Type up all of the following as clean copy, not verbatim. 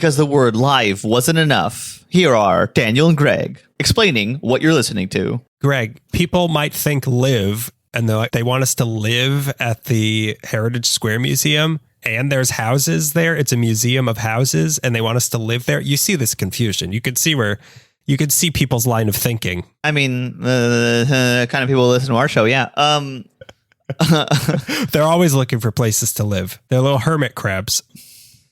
because the word live wasn't enough, here are Daniel and Greg explaining what you're listening to. Greg, people might think live, and they want us to live at the Heritage Square Museum, and there's houses there. It's a museum of houses, and they want us to live there. You see this confusion. You could see people's line of thinking. I mean, the kind of people who listen to our show, yeah. They're always looking for places to live. They're little hermit crabs.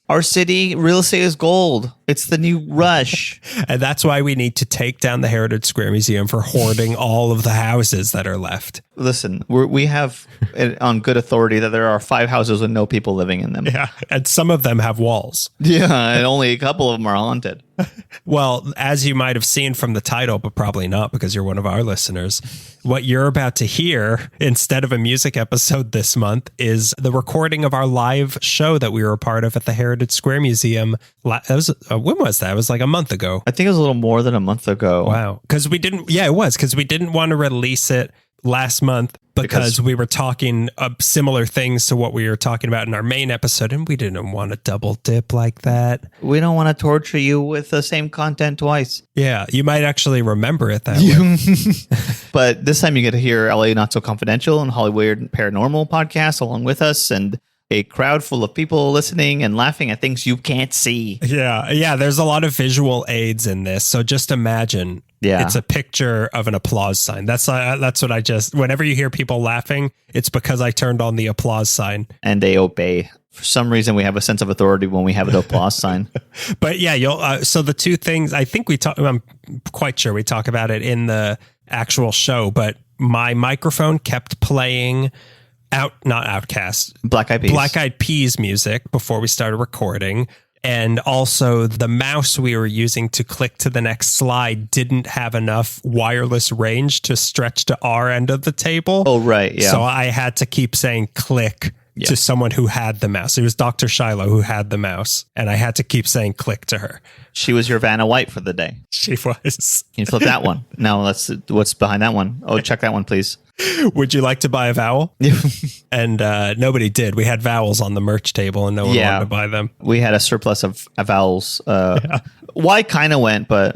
Our city, real estate is gold. It's the new rush. And that's why we need to take down the Heritage Square Museum for hoarding all of the houses that are left. Listen, we have it on good authority that there are 5 houses with no people living in them. Yeah, and some of them have walls. Yeah, and only a couple of them are haunted. Well, as you might have seen from the title, but probably not because you're one of our listeners, what you're about to hear instead of a music episode this month is the recording of our live show that we were a part of at the Heritage Square Museum. When was that? It was like a month ago. I think it was a little more than a month ago. Wow. Because we didn't want to release it last month because we were talking similar things to what we were talking about in our main episode, and we didn't want to double dip like that. We don't want to torture you with the same content twice. Yeah, you might actually remember it that way. But this time you get to hear LA Not So Confidential and Hollyweird Paranormal podcast along with us, and a crowd full of people listening and laughing at things you can't see. Yeah. There's a lot of visual aids in this. So just imagine it's a picture of an applause sign. That's what whenever you hear people laughing, it's because I turned on the applause sign. And they obey. For some reason, we have a sense of authority when we have an applause sign. But yeah, so the two things, I think I'm quite sure we talk about it in the actual show, but my microphone kept playing Black Eyed Peas music before we started recording. And also the mouse we were using to click to the next slide didn't have enough wireless range to stretch to our end of the table. Oh, right. Yeah. So I had to keep saying click to someone who had the mouse. It was Dr. Shiloh who had the mouse. And I had to keep saying click to her. She was your Vanna White for the day. She was. Can you flip that one? Now what's behind that one? Oh, check that one, please. Would you like to buy a vowel? And nobody did. We had vowels on the merch table and no one wanted to buy them. We had a surplus of vowels. Y kind of went, but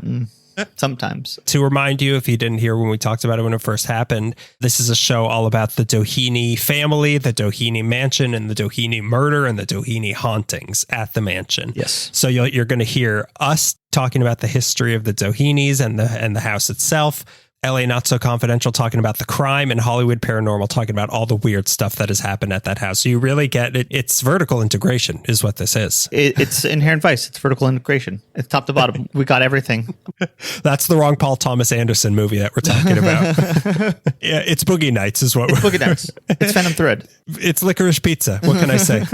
sometimes. To remind you, if you didn't hear when we talked about it when it first happened, this is a show all about the Doheny family, the Doheny mansion, and the Doheny murder and the Doheny hauntings at the mansion. Yes. So you're going to hear us talking about the history of the Dohenys and the house itself. LA Not So Confidential talking about the crime, and Hollyweird Paranormal talking about all the weird stuff that has happened at that house. So you really get it. It's vertical integration is what this is. It's Inherent Vice. It's vertical integration. It's top to bottom. We got everything. That's the wrong Paul Thomas Anderson movie that we're talking about. Yeah, it's Boogie Nights is what it's Boogie Nights. It's Phantom Thread. It's Licorice Pizza. What can I say?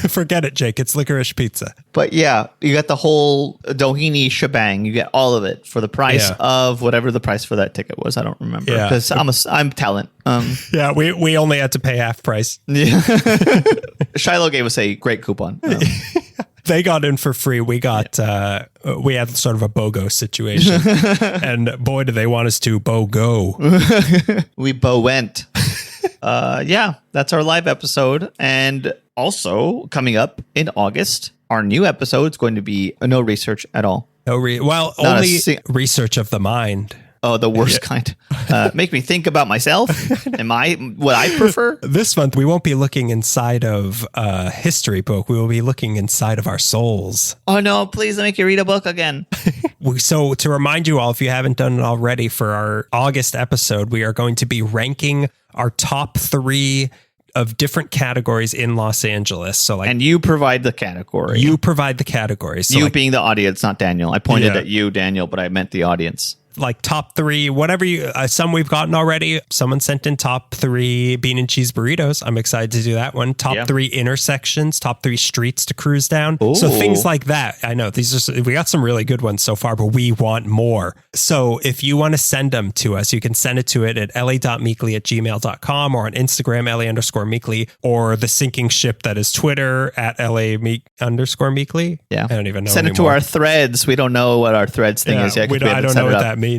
Forget it, Jake. It's Licorice Pizza. But yeah, you got the whole Doheny shebang. You get all of it for the price of whatever the price for that ticket was. I don't remember because I'm talent. Yeah, we only had to pay half price. Yeah. Shiloh gave us a great coupon. They got in for free. We got we had sort of a BOGO situation, and boy, do they want us to BOGO. We went. Yeah, that's our live episode, and also coming up in August, our new episode is going to be no research at all. Only research of the mind. Oh, the worst kind. Make me think about myself. What I prefer? This month, we won't be looking inside of a history book. We will be looking inside of our souls. Oh, no, please let me make you read a book again. So to remind you all, if you haven't done it already, for our August episode, we are going to be ranking our top 3 of different categories in Los Angeles. And you provide the category. You provide the categories. So being the audience, not Daniel. I pointed at you, Daniel, but I meant the audience. Like top 3, whatever some we've gotten already. Someone sent in top 3 bean and cheese burritos. I'm excited to do that one. Top 3 intersections, top 3 streets to cruise down. Ooh. So things like that. I know we got some really good ones so far, but we want more. So if you want to send them to us, you can send it to it at la.meekly@gmail.com or on Instagram, la_meekly, or the sinking ship that is Twitter at la_meekly. Yeah. I don't even know. Send it to our threads. We don't know what our threads thing is yet. I don't know what that means.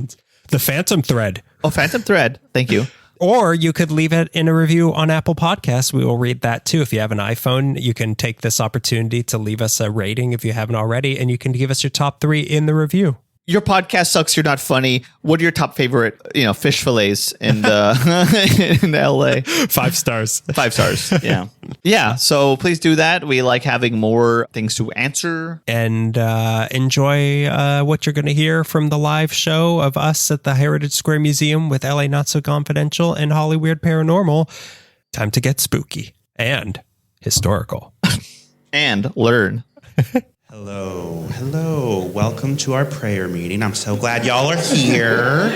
The Phantom Thread. Oh, Phantom Thread. Thank you. Or you could leave it in a review on Apple Podcasts. We will read that too. If you have an iPhone, you can take this opportunity to leave us a rating if you haven't already, and you can give us your top 3 in the review. Your podcast sucks. You're not funny. What are your top favorite, fish fillets in the in LA? 5 stars. 5 stars. Yeah. Yeah. So please do that. We like having more things to answer. And enjoy what you're going to hear from the live show of us at the Heritage Square Museum with LA Not So Confidential and Hollyweird Paranormal. Time to get spooky and historical. And learn. Hello. Welcome to our prayer meeting. I'm so glad y'all are here.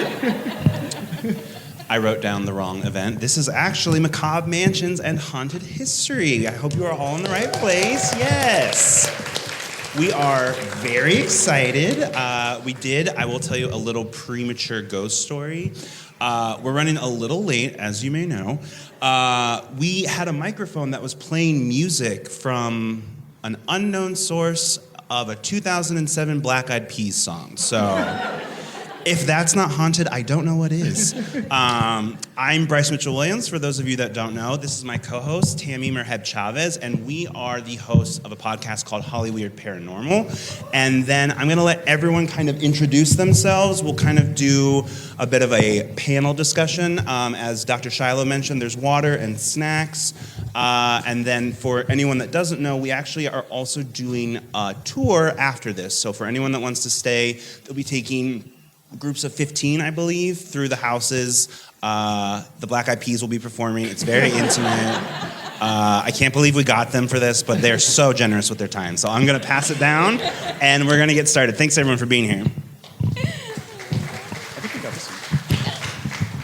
I wrote down the wrong event. This is actually Macabre Mansions and Haunted History. I hope you are all in the right place. Yes. We are very excited. I will tell you a little premature ghost story. We're running a little late, as you may know. We had a microphone that was playing music from an unknown source of a 2007 Black Eyed Peas song. So if that's not haunted, I don't know what is. I'm Bryce Mitchell-Williams, for those of you that don't know. This is my co-host, Tammy Merhed Chavez, and we are the hosts of a podcast called Hollyweird Paranormal. And then I'm going to let everyone kind of introduce themselves. We'll kind of do a bit of a panel discussion. As Dr. Shiloh mentioned, there's water and snacks. And then for anyone that doesn't know, we actually are also doing a tour after this. So for anyone that wants to stay, they'll be taking groups of 15, I believe, through the houses. The Black Eyed Peas will be performing. It's very intimate. I can't believe we got them for this, but they're so generous with their time. So I'm going to pass it down, and we're going to get started. Thanks, everyone, for being here.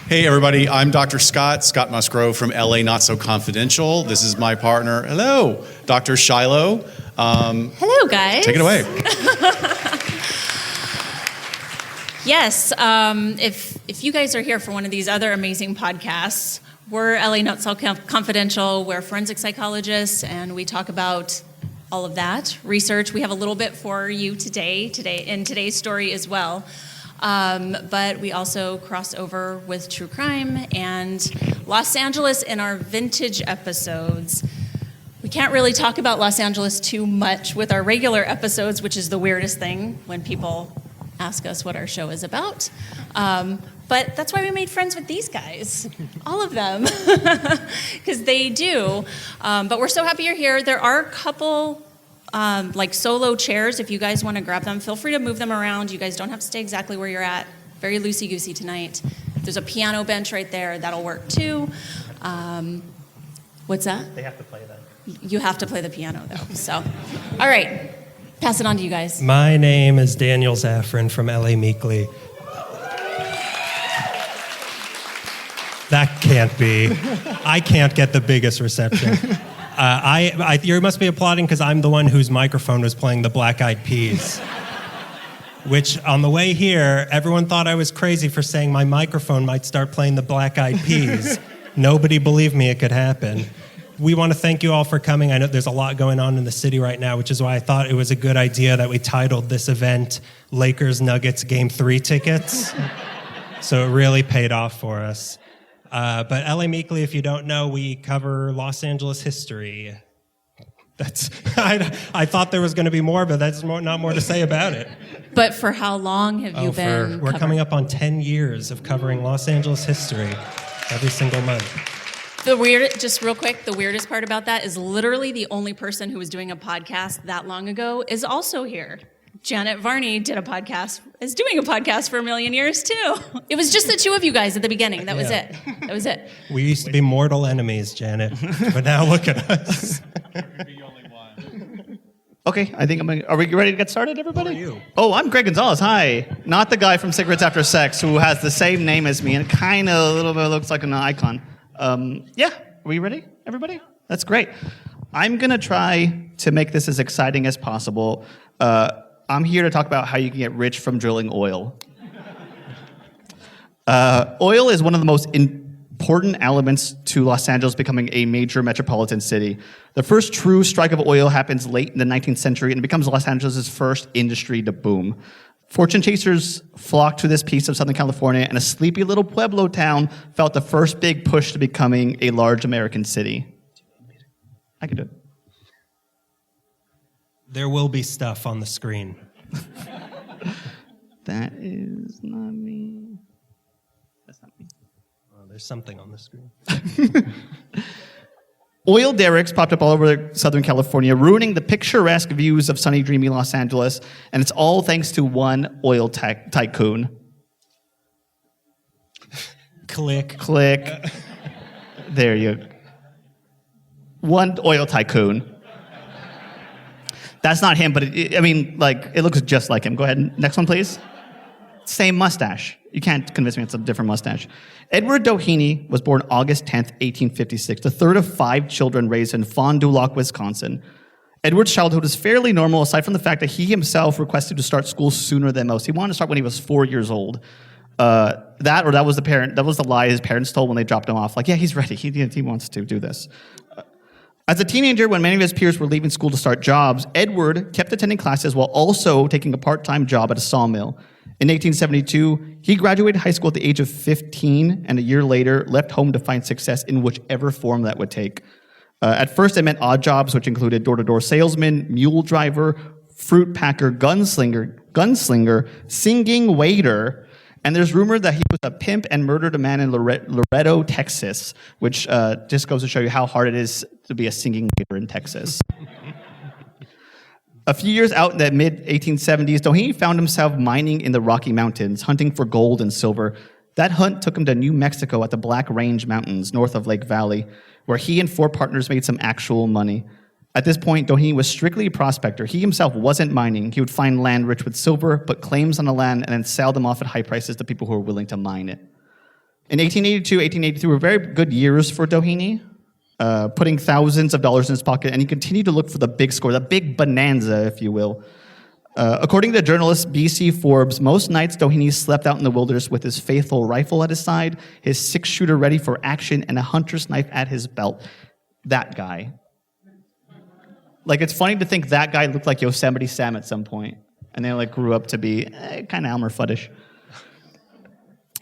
Hey, everybody. I'm Dr. Scott Musgrove from LA Not So Confidential. This is my partner. Hello, Dr. Shiloh. Hello, guys. Take it away. Yes, if you guys are here for one of these other amazing podcasts, we're LA Not So Confidential. We're forensic psychologists, and we talk about all of that research. We have a little bit for you today in today's story as well. But we also cross over with true crime and Los Angeles in our vintage episodes. We can't really talk about Los Angeles too much with our regular episodes, which is the weirdest thing when people ask us what our show is about. But that's why we made friends with these guys, all of them, because they do. But we're so happy you're here. There are a couple like solo chairs. If you guys want to grab them, feel free to move them around. You guys don't have to stay exactly where you're at. Very loosey-goosey tonight. There's a piano bench right there. That'll work too. What's that? They have to play that. You have to play the piano though. So, all right. Pass it on to you guys. My name is Daniel Zaffron from LA Meekly. That can't be. I can't get the biggest reception. You must be applauding because I'm the one whose microphone was playing the Black Eyed Peas. Which, on the way here, everyone thought I was crazy for saying my microphone might start playing the Black Eyed Peas. Nobody believed me it could happen. We want to thank you all for coming. I know there's a lot going on in the city right now, which is why I thought it was a good idea that we titled this event Lakers Nuggets Game 3 Tickets. So it really paid off for us. But LA Meekly, if you don't know, we cover Los Angeles history. I thought there was going to be more, but that's not more to say about it. But for how long have you been We're coming up on 10 years of covering Los Angeles history every single month. The weirdest part about that is literally the only person who was doing a podcast that long ago is also here. Janet Varney is doing a podcast for a million years too. It was just the two of you guys at the beginning. That was it. We used to be mortal enemies, Janet, but now look at us. Okay, I think are we ready to get started, everybody? Who are you? Oh, I'm Greg Gonzalez. Hi. Not the guy from Cigarettes After Sex who has the same name as me and kind of a little bit looks like an icon. Yeah, are we ready, everybody? That's great. I'm going to try to make this as exciting as possible. I'm here to talk about how you can get rich from drilling oil. Oil is one of the most important elements to Los Angeles becoming a major metropolitan city. The first true strike of oil happens late in the 19th century and it becomes Los Angeles' first industry to boom. Fortune chasers flocked to this piece of Southern California, and a sleepy little Pueblo town felt the first big push to becoming a large American city. I could do it. There will be stuff on the screen. That is not me. That's not me. Oh, there's something on the screen. Oil derricks popped up all over Southern California, ruining the picturesque views of sunny, dreamy Los Angeles, and it's all thanks to one oil tycoon. Click. There you go. One oil tycoon. That's not him, but it looks just like him. Go ahead. Next one, please. Same mustache. You can't convince me it's a different mustache. Edward Doheny was born August 10th, 1856, the third of 5 children raised in Fond du Lac, Wisconsin. Edward's childhood was fairly normal, aside from the fact that he himself requested to start school sooner than most. He wanted to start when he was 4 years old. That was the lie his parents told when they dropped him off. Like, yeah, he's ready. He wants to do this. As a teenager, when many of his peers were leaving school to start jobs, Edward kept attending classes while also taking a part-time job at a sawmill. In 1872, he graduated high school at the age of 15, and a year later left home to find success in whichever form that would take. At first, it meant odd jobs, which included door-to-door salesman, mule driver, fruit packer, gunslinger, singing waiter, and there's rumor that he was a pimp and murdered a man in Loretto, Texas, which just goes to show you how hard it is to be a singing waiter in Texas. A few years out in the mid-1870s, Doheny found himself mining in the Rocky Mountains, hunting for gold and silver. That hunt took him to New Mexico at the Black Range Mountains, north of Lake Valley, where he and 4 partners made some actual money. At this point, Doheny was strictly a prospector. He himself wasn't mining. He would find land rich with silver, put claims on the land, and then sell them off at high prices to people who were willing to mine it. In 1882, 1883 were very good years for Doheny, putting thousands of dollars in his pocket, and he continued to look for the big score, the big bonanza, if you will. According to journalist B.C. Forbes, most nights Doheny slept out in the wilderness with his faithful rifle at his side, his 6-shooter ready for action, and a hunter's knife at his belt. That guy. Like, it's funny to think that guy looked like Yosemite Sam at some point, and then grew up to be kind of Elmer Fudd-ish.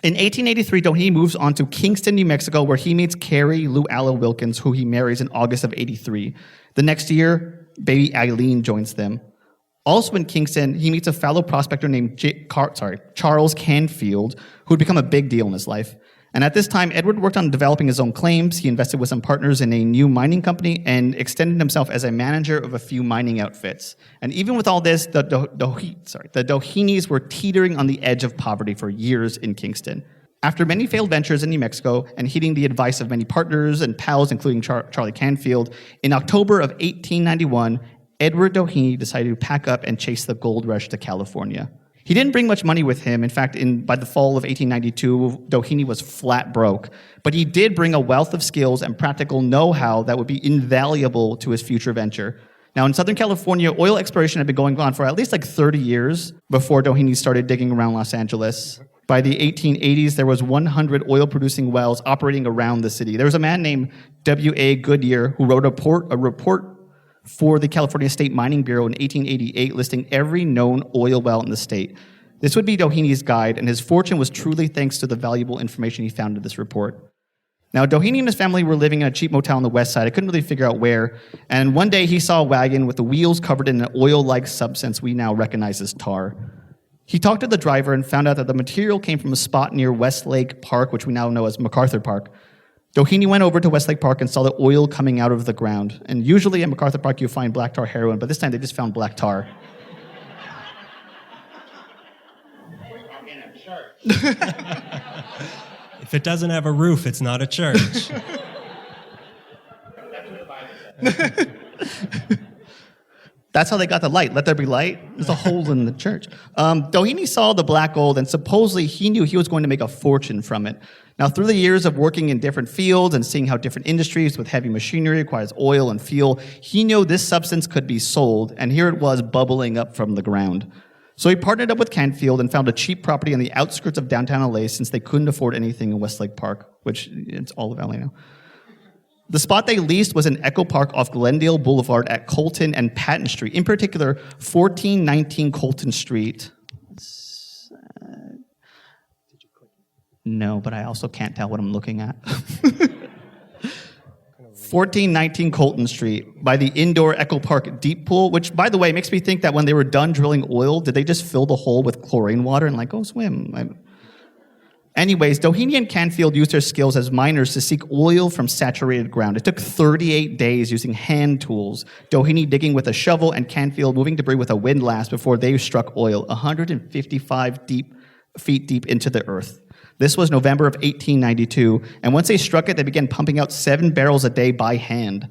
In 1883, Doheny moves on to Kingston, New Mexico, where he meets Carrie Lou Alla Wilkins, who he marries in August of 83. The next year, baby Eileen joins them. Also in Kingston, he meets a fellow prospector named Charles Canfield, who would become a big deal in his life. And at this time, Edward worked on developing his own claims. He invested with some partners in a new mining company and extended himself as a manager of a few mining outfits. And even with all this, the Dohenys were teetering on the edge of poverty for years in Kingston. After many failed ventures in New Mexico and heeding the advice of many partners and pals, including Charlie Canfield, in October of 1891, Edward Doheny decided to pack up and chase the gold rush to California. He didn't bring much money with him. In fact, by the fall of 1892, Doheny was flat broke. But he did bring a wealth of skills and practical know-how that would be invaluable to his future venture. Now, in Southern California, oil exploration had been going on for at least 30 years before Doheny started digging around Los Angeles. By the 1880s, there was 100 oil-producing wells operating around the city. There was a man named W.A. Goodyear who wrote a report for the California State Mining Bureau in 1888, listing every known oil well in the state. This would be Doheny's guide, and his fortune was truly thanks to the valuable information he found in this report. Now, Doheny and his family were living in a cheap motel on the west side. I couldn't really figure out where, and one day he saw a wagon with the wheels covered in an oil-like substance we now recognize as tar. He talked to the driver and found out that the material came from a spot near Westlake Park, which we now know as MacArthur Park. Doheny went over to Westlake Park and saw the oil coming out of the ground. And usually at MacArthur Park you find black tar heroin, but this time they just found black tar. If it doesn't have a roof, it's not a church. That's how they got the light. Let there be light. There's a hole in the church. Doheny saw the black gold, and supposedly he knew he was going to make a fortune from it. Now, through the years of working in different fields and seeing how different industries with heavy machinery requires oil and fuel, he knew this substance could be sold, and here it was bubbling up from the ground. So he partnered up with Canfield and found a cheap property on the outskirts of downtown LA since they couldn't afford anything in Westlake Park, which it's all of LA now. The spot they leased was in Echo Park off Glendale Boulevard at Colton and Patton Street. In particular, 1419 Colton Street. Let's No, but I also can't tell what I'm looking at. 1419 Colton Street by the indoor Echo Park deep pool, which, by the way, makes me think that when they were done drilling oil, did they just fill the hole with chlorine water and go swim? Anyways, Doheny and Canfield used their skills as miners to seek oil from saturated ground. It took 38 days using hand tools, Doheny digging with a shovel and Canfield moving debris with a windlass before they struck oil 155 feet deep into the earth. This was November of 1892, and once they struck it, they began pumping out 7 barrels a day by hand.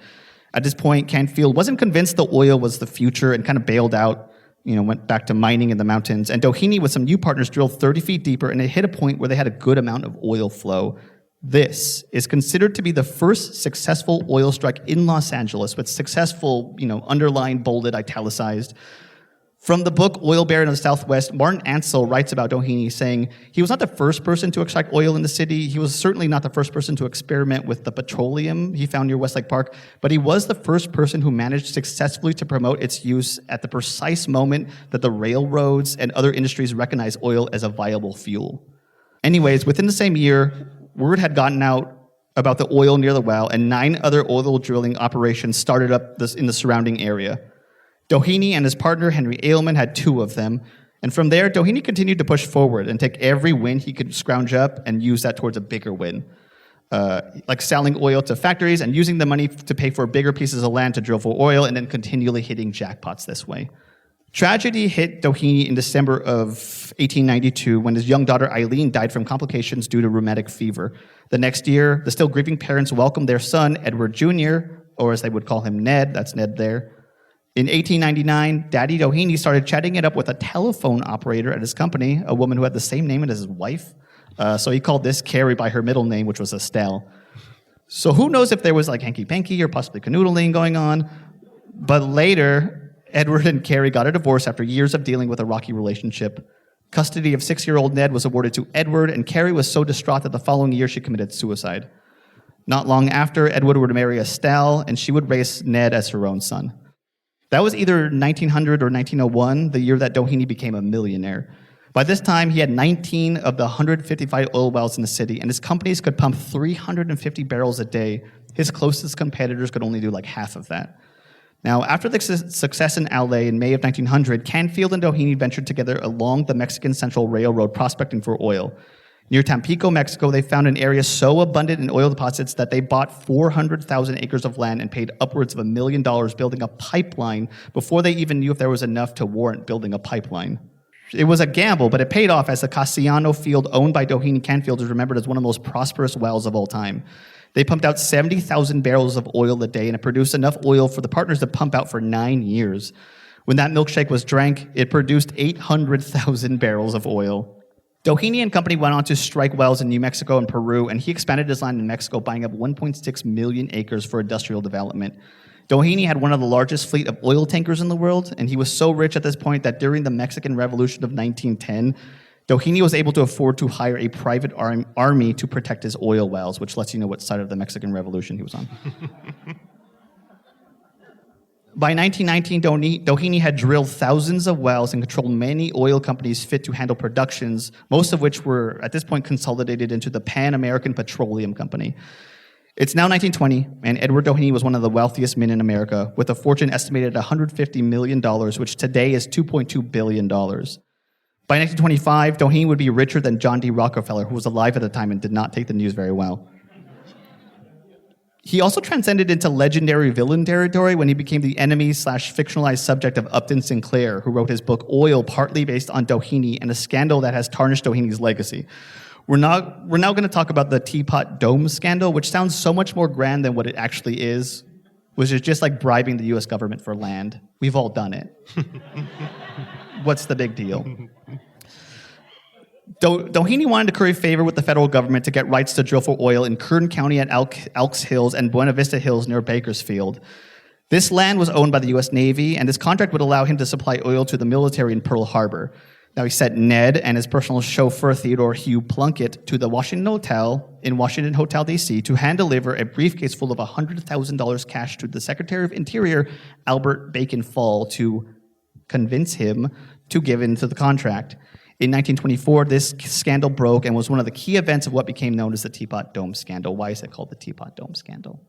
At this point, Canfield wasn't convinced the oil was the future and kind of bailed out, went back to mining in the mountains. And Doheny, with some new partners, drilled 30 feet deeper, and it hit a point where they had a good amount of oil flow. This is considered to be the first successful oil strike in Los Angeles, with successful, underlined, bolded, italicized. From the book Oil Baron of the Southwest, Martin Ansell writes about Doheny, saying, he was not the first person to extract oil in the city. He was certainly not the first person to experiment with the petroleum he found near Westlake Park, but he was the first person who managed successfully to promote its use at the precise moment that the railroads and other industries recognized oil as a viable fuel. Anyways, within the same year, word had gotten out about the oil near the well, and 9 other oil drilling operations started up in the surrounding area. Doheny and his partner, Henry Ailman, had 2 of them. And from there, Doheny continued to push forward and take every win he could scrounge up and use that towards a bigger win. Like selling oil to factories and using the money to pay for bigger pieces of land to drill for oil, and then continually hitting jackpots this way. Tragedy hit Doheny in December of 1892 when his young daughter Eileen died from complications due to rheumatic fever. The next year, the still grieving parents welcomed their son, Edward Jr., or as they would call him, Ned. That's Ned there. In 1899, Daddy Doheny started chatting it up with a telephone operator at his company, a woman who had the same name as his wife. So he called this Carrie by her middle name, which was Estelle. So who knows if there was hanky-panky or possibly canoodling going on. But later, Edward and Carrie got a divorce after years of dealing with a rocky relationship. Custody of 6-year-old Ned was awarded to Edward, and Carrie was so distraught that the following year she committed suicide. Not long after, Edward would marry Estelle, and she would raise Ned as her own son. That was either 1900 or 1901, the year that Doheny became a millionaire. By this time, he had 19 of the 155 oil wells in the city, and his companies could pump 350 barrels a day. His closest competitors could only do half of that. Now, after the success in LA in May of 1900, Canfield and Doheny ventured together along the Mexican Central Railroad prospecting for oil. Near Tampico, Mexico, they found an area so abundant in oil deposits that they bought 400,000 acres of land and paid upwards of $1 million building a pipeline before they even knew if there was enough to warrant building a pipeline. It was a gamble, but it paid off, as the Castellano field owned by Doheny Canfield is remembered as one of the most prosperous wells of all time. They pumped out 70,000 barrels of oil a day, and it produced enough oil for the partners to pump out for 9 years. When that milkshake was drank, it produced 800,000 barrels of oil. Doheny and company went on to strike wells in New Mexico and Peru, and he expanded his land in Mexico, buying up 1.6 million acres for industrial development. Doheny had one of the largest fleet of oil tankers in the world, and he was so rich at this point that during the Mexican Revolution of 1910, Doheny was able to afford to hire a private army to protect his oil wells, which lets you know what side of the Mexican Revolution he was on. By 1919, Doheny had drilled thousands of wells and controlled many oil companies fit to handle productions, most of which were, at this point, consolidated into the Pan American Petroleum Company. It's now 1920, and Edward Doheny was one of the wealthiest men in America, with a fortune estimated at $150 million, which today is $2.2 billion. By 1925, Doheny would be richer than John D. Rockefeller, who was alive at the time and did not take the news very well. He also transcended into legendary villain territory when he became the enemy/fictionalized subject of Upton Sinclair, who wrote his book Oil, partly based on Doheny and a scandal that has tarnished Doheny's legacy. We're now going to talk about the Teapot Dome scandal, which sounds so much more grand than what it actually is, which is just like bribing the U.S. government for land. We've all done it. What's the big deal? Doheny wanted to curry favor with the federal government to get rights to drill for oil in Kern County at Elks Hills and Buena Vista Hills near Bakersfield. This land was owned by the U.S. Navy, and this contract would allow him to supply oil to the military in Pearl Harbor. Now, he sent Ned and his personal chauffeur, Theodore Hugh Plunkett, to the Washington Hotel in Washington Hotel, D.C., to hand-deliver a briefcase full of $100,000 cash to the Secretary of Interior, Albert Bacon Fall, to convince him to give in to the contract. In 1924, this scandal broke and was one of the key events of what became known as the Teapot Dome Scandal. Why is it called the Teapot Dome Scandal?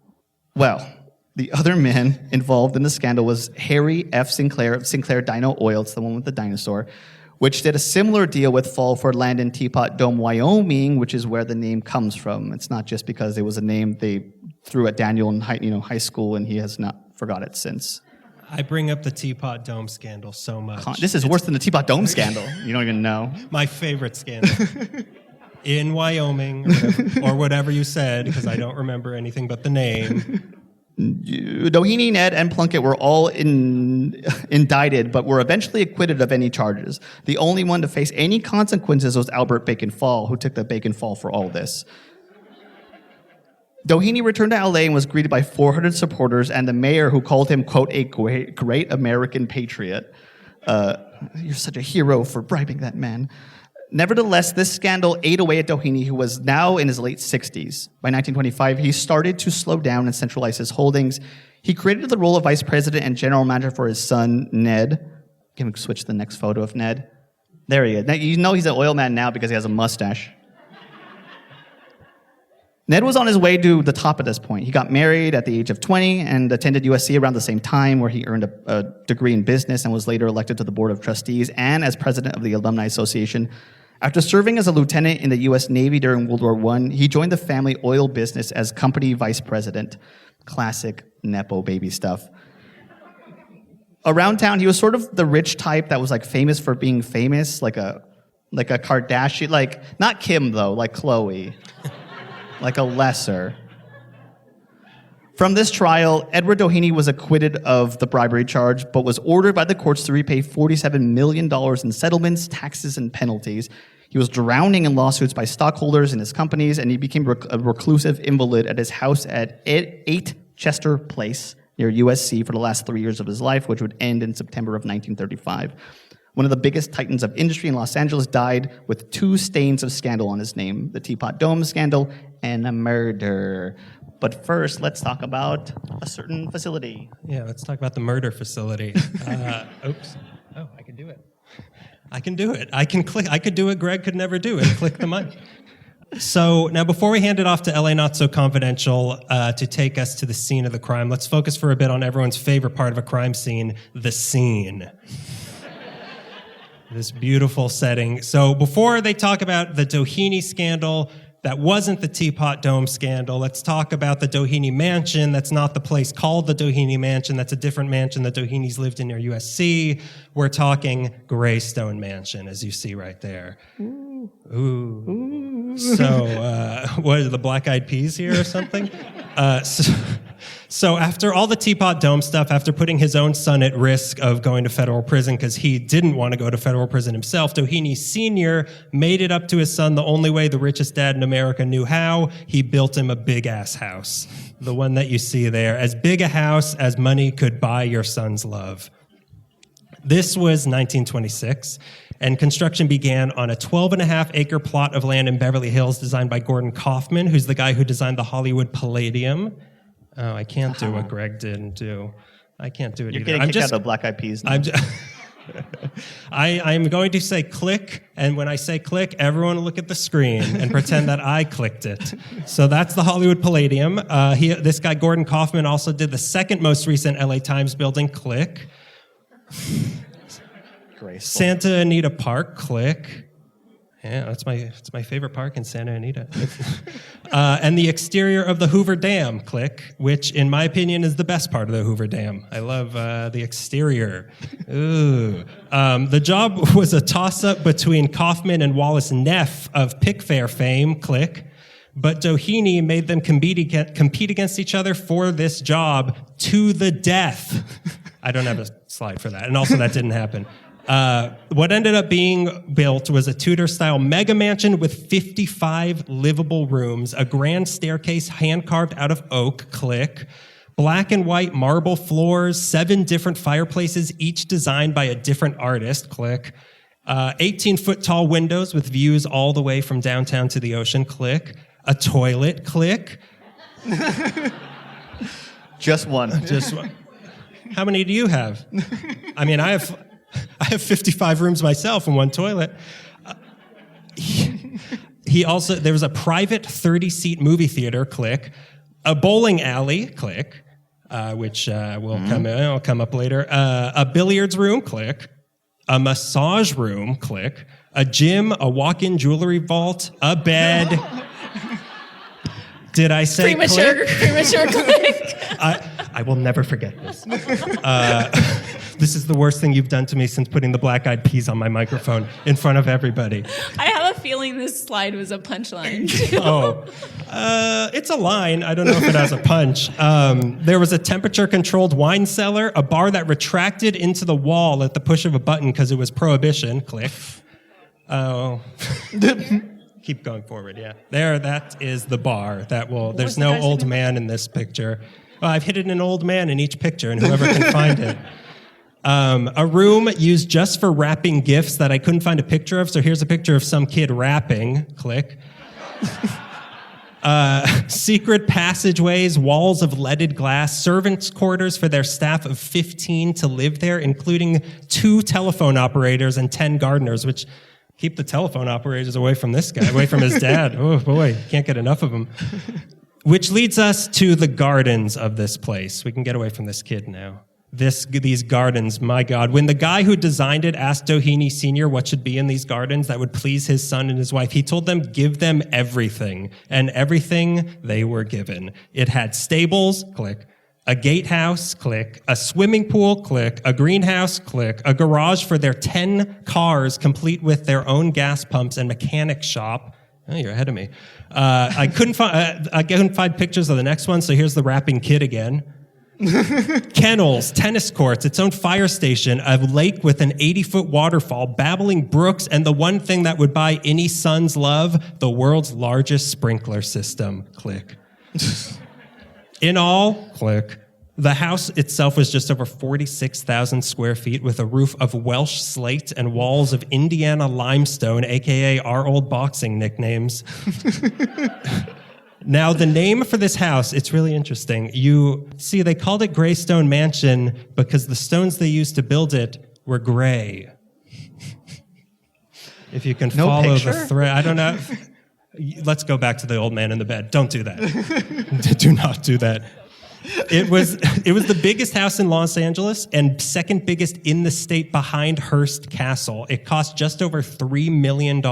Well, the other man involved in the scandal was Harry F. Sinclair of Sinclair Dino Oil, it's the one with the dinosaur, which did a similar deal with Fulford Land in Teapot Dome, Wyoming, which is where the name comes from. It's not just because it was a name they threw at Daniel in high school, and he has not forgot it since. I bring up the Teapot Dome scandal so much. This is worse than the Teapot Dome scandal. You don't even know. My favorite scandal. In Wyoming, or whatever you said, because I don't remember anything but the name. Doheny, Ned, and Plunkett were all indicted, but were eventually acquitted of any charges. The only one to face any consequences was Albert Bacon Fall, who took the Bacon Fall for all this. Doheny returned to LA and was greeted by 400 supporters and the mayor, who called him, quote, a great American patriot. You're such a hero for bribing that man. Nevertheless, this scandal ate away at Doheny, who was now in his late 60s. By 1925, he started to slow down and centralize his holdings. He created the role of vice president and general manager for his son, Ned. Can we switch to the next photo of Ned? There he is. Now, you know he's an oil man now because he has a mustache. Ned was on his way to the top at this point. He got married at the age of 20 and attended USC around the same time, where he earned a degree in business and was later elected to the board of trustees and as president of the Alumni Association. After serving as a lieutenant in the U.S. Navy during World War I, he joined the family oil business as company vice president. Classic Nepo baby stuff. Around town, he was sort of the rich type that was like famous for being famous, like a Kardashian, like not Kim though, like Khloe. Like a lesser. From this trial, Edward Doheny was acquitted of the bribery charge, but was ordered by the courts to repay $47 million in settlements, taxes, and penalties. He was drowning in lawsuits by stockholders in his companies, and he became a reclusive invalid at his house at 8 Chester Place near USC for the last 3 years of his life, which would end in September of 1935. One of the biggest titans of industry in Los Angeles died with 2 stains of scandal on his name, the Teapot Dome scandal and a murder. But first, let's talk about a certain facility. Yeah, let's talk about the murder facility. Oops. Oh, I can do it. I can do it. I can click. I could do it. Greg could never do it. Click the mic. So now, before we hand it off to LA Not So Confidential to take us to the scene of the crime, let's focus for a bit on everyone's favorite part of a crime scene, the scene. This beautiful setting. So before they talk about the Doheny scandal, that wasn't the Teapot Dome scandal, let's talk about the Doheny Mansion. That's not the place called the Doheny Mansion. That's a different mansion that Dohenys lived in near USC. We're talking Greystone Mansion, as you see right there. Ooh. Ooh. So, what are the Black Eyed Peas here or something? So after all the Teapot Dome stuff, after putting his own son at risk of going to federal prison because he didn't want to go to federal prison himself, Doheny Sr. made it up to his son the only way the richest dad in America knew how. He built him a big-ass house, the one that you see there, as big a house as money could buy your son's love. This was 1926, and construction began on a 12.5-acre plot of land in Beverly Hills designed by Gordon Kaufman, who's the guy who designed the Hollywood Palladium. Oh, I can't do what Greg didn't do. I can't do it You're either. getting kicked out of the Black Eyed Peas now. I'm going to say click, and when I say click, everyone look at the screen and pretend that I clicked it. So that's the Hollywood Palladium. This guy, Gordon Kaufman, also did the second most recent LA Times building, click. Graceful. Santa Anita Park, click. Yeah, that's my favorite park in Santa Anita. And the exterior of the Hoover Dam, click, which in my opinion is the best part of the Hoover Dam. I love the exterior. Ooh. The job was a toss-up between Kaufman and Wallace Neff of Pickfair fame, click. But Doheny made them compete against each other for this job to the death. I don't have a slide for that. And also that didn't happen. What ended up being built was a Tudor-style mega mansion with 55 livable rooms, a grand staircase hand-carved out of oak, click, black and white marble floors, 7 different fireplaces, each designed by a different artist, click, 18-foot-tall windows with views all the way from downtown to the ocean, click, a toilet, click. Just one. Just one. How many do you have? I mean, I have 55 rooms myself and 1 toilet. There was a private 30-seat movie theater, click. A bowling alley, click, which will come up later. A billiards room, click. A massage room, click. A gym, a walk-in jewelry vault, a bed. Did I say premature click? I will never forget this. This is the worst thing you've done to me since putting the Black Eyed Peas on my microphone in front of everybody. I have a feeling this slide was a punchline. It's a line. I don't know if it has a punch. There was a temperature-controlled wine cellar, a bar that retracted into the wall at the push of a button because it was prohibition. Click. Oh. Keep going forward, yeah. That is the bar. There's no old man in this picture. Well, I've hidden an old man in each picture, and whoever can find it. A room used just for wrapping gifts that I couldn't find a picture of, so here's a picture of some kid rapping. Click. Secret passageways, walls of leaded glass, servants' quarters for their staff of 15 to live there, including 2 telephone operators and 10 gardeners, which keep the telephone operators away from this guy, away from his dad. Oh boy, can't get enough of them. Which leads us to the gardens of this place. We can get away from this kid now. These gardens, my God. When the guy who designed it asked Doheny Sr. what should be in these gardens that would please his son and his wife, he told them, give them everything. And everything they were given. It had stables, click. A gatehouse, click. A swimming pool, click. A greenhouse, click. A garage for their 10 cars, complete with their own gas pumps and mechanic shop. Oh, you're ahead of me. I couldn't find pictures of the next one, so here's the rapping kid again. Kennels, tennis courts, its own fire station, a lake with an 80-foot waterfall, babbling brooks, and the one thing that would buy any son's love, the world's largest sprinkler system. Click. In all, click. The house itself was just over 46,000 square feet with a roof of Welsh slate and walls of Indiana limestone, aka our old boxing nicknames. Now, the name for this house, it's really interesting. You see, they called it Greystone Mansion because the stones they used to build it were gray. If you can follow the thread. I don't know. Let's go back to the old man in the bed. Don't do that. Do not do that. It was the biggest house in Los Angeles and second biggest in the state behind Hearst Castle. It cost just over $3 million.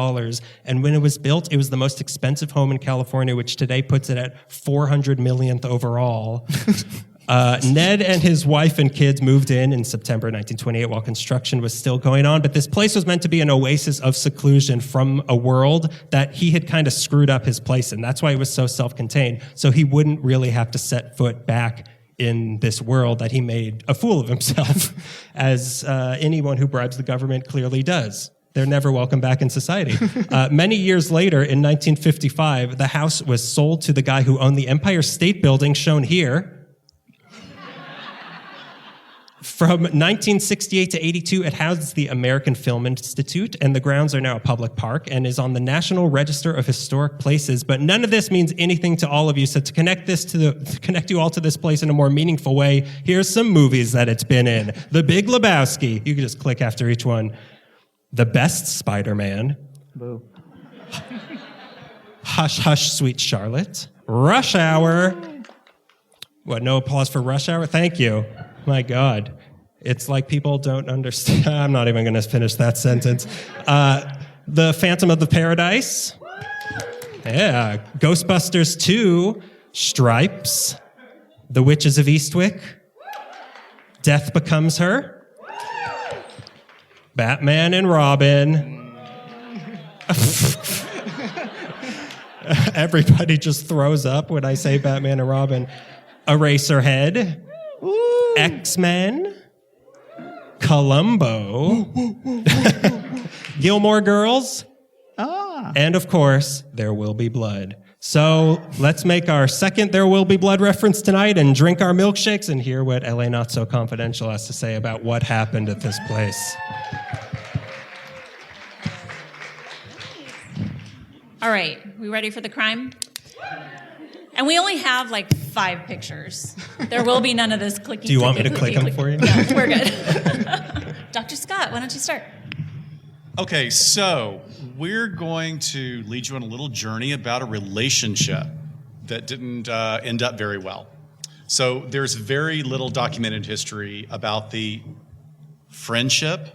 And when it was built, it was the most expensive home in California, which today puts it at $400 millionth overall. Ned and his wife and kids moved in September 1928 while construction was still going on. But this place was meant to be an oasis of seclusion from a world that he had kind of screwed up his place in. That's why it was so self-contained. So he wouldn't really have to set foot back in this world that he made a fool of himself, as anyone who bribes the government clearly does. They're never welcome back in society. Many years later, in 1955, the house was sold to the guy who owned the Empire State Building, shown here. From 1968 to 82, it houses the American Film Institute, and the grounds are now a public park and is on the National Register of Historic Places. But none of this means anything to all of you. So to connect you all to this place in a more meaningful way, here's some movies that it's been in: The Big Lebowski. You can just click after each one. The Best Spider-Man. Boo. Hush, Hush, Sweet Charlotte. Rush Hour. What? No applause for Rush Hour? Thank you. My God. It's like people don't understand. I'm not even going to finish that sentence. The Phantom of the Paradise. Yeah. Ghostbusters 2. Stripes. The Witches of Eastwick. Death Becomes Her. Batman and Robin. Everybody just throws up when I say Batman and Robin. Eraserhead. X-Men, Columbo, Gilmore Girls, and of course, There Will Be Blood. So let's make our second There Will Be Blood reference tonight and drink our milkshakes and hear what LA Not So Confidential has to say about what happened at this place. All right, we ready for the crime? And we only have like 5 pictures. There will be none of this clicky. Do you want me to click them for you? No, we're good. Dr. Scott, why don't you start? Okay, so we're going to lead you on a little journey about a relationship that didn't end up very well. So there's very little documented history about the friendship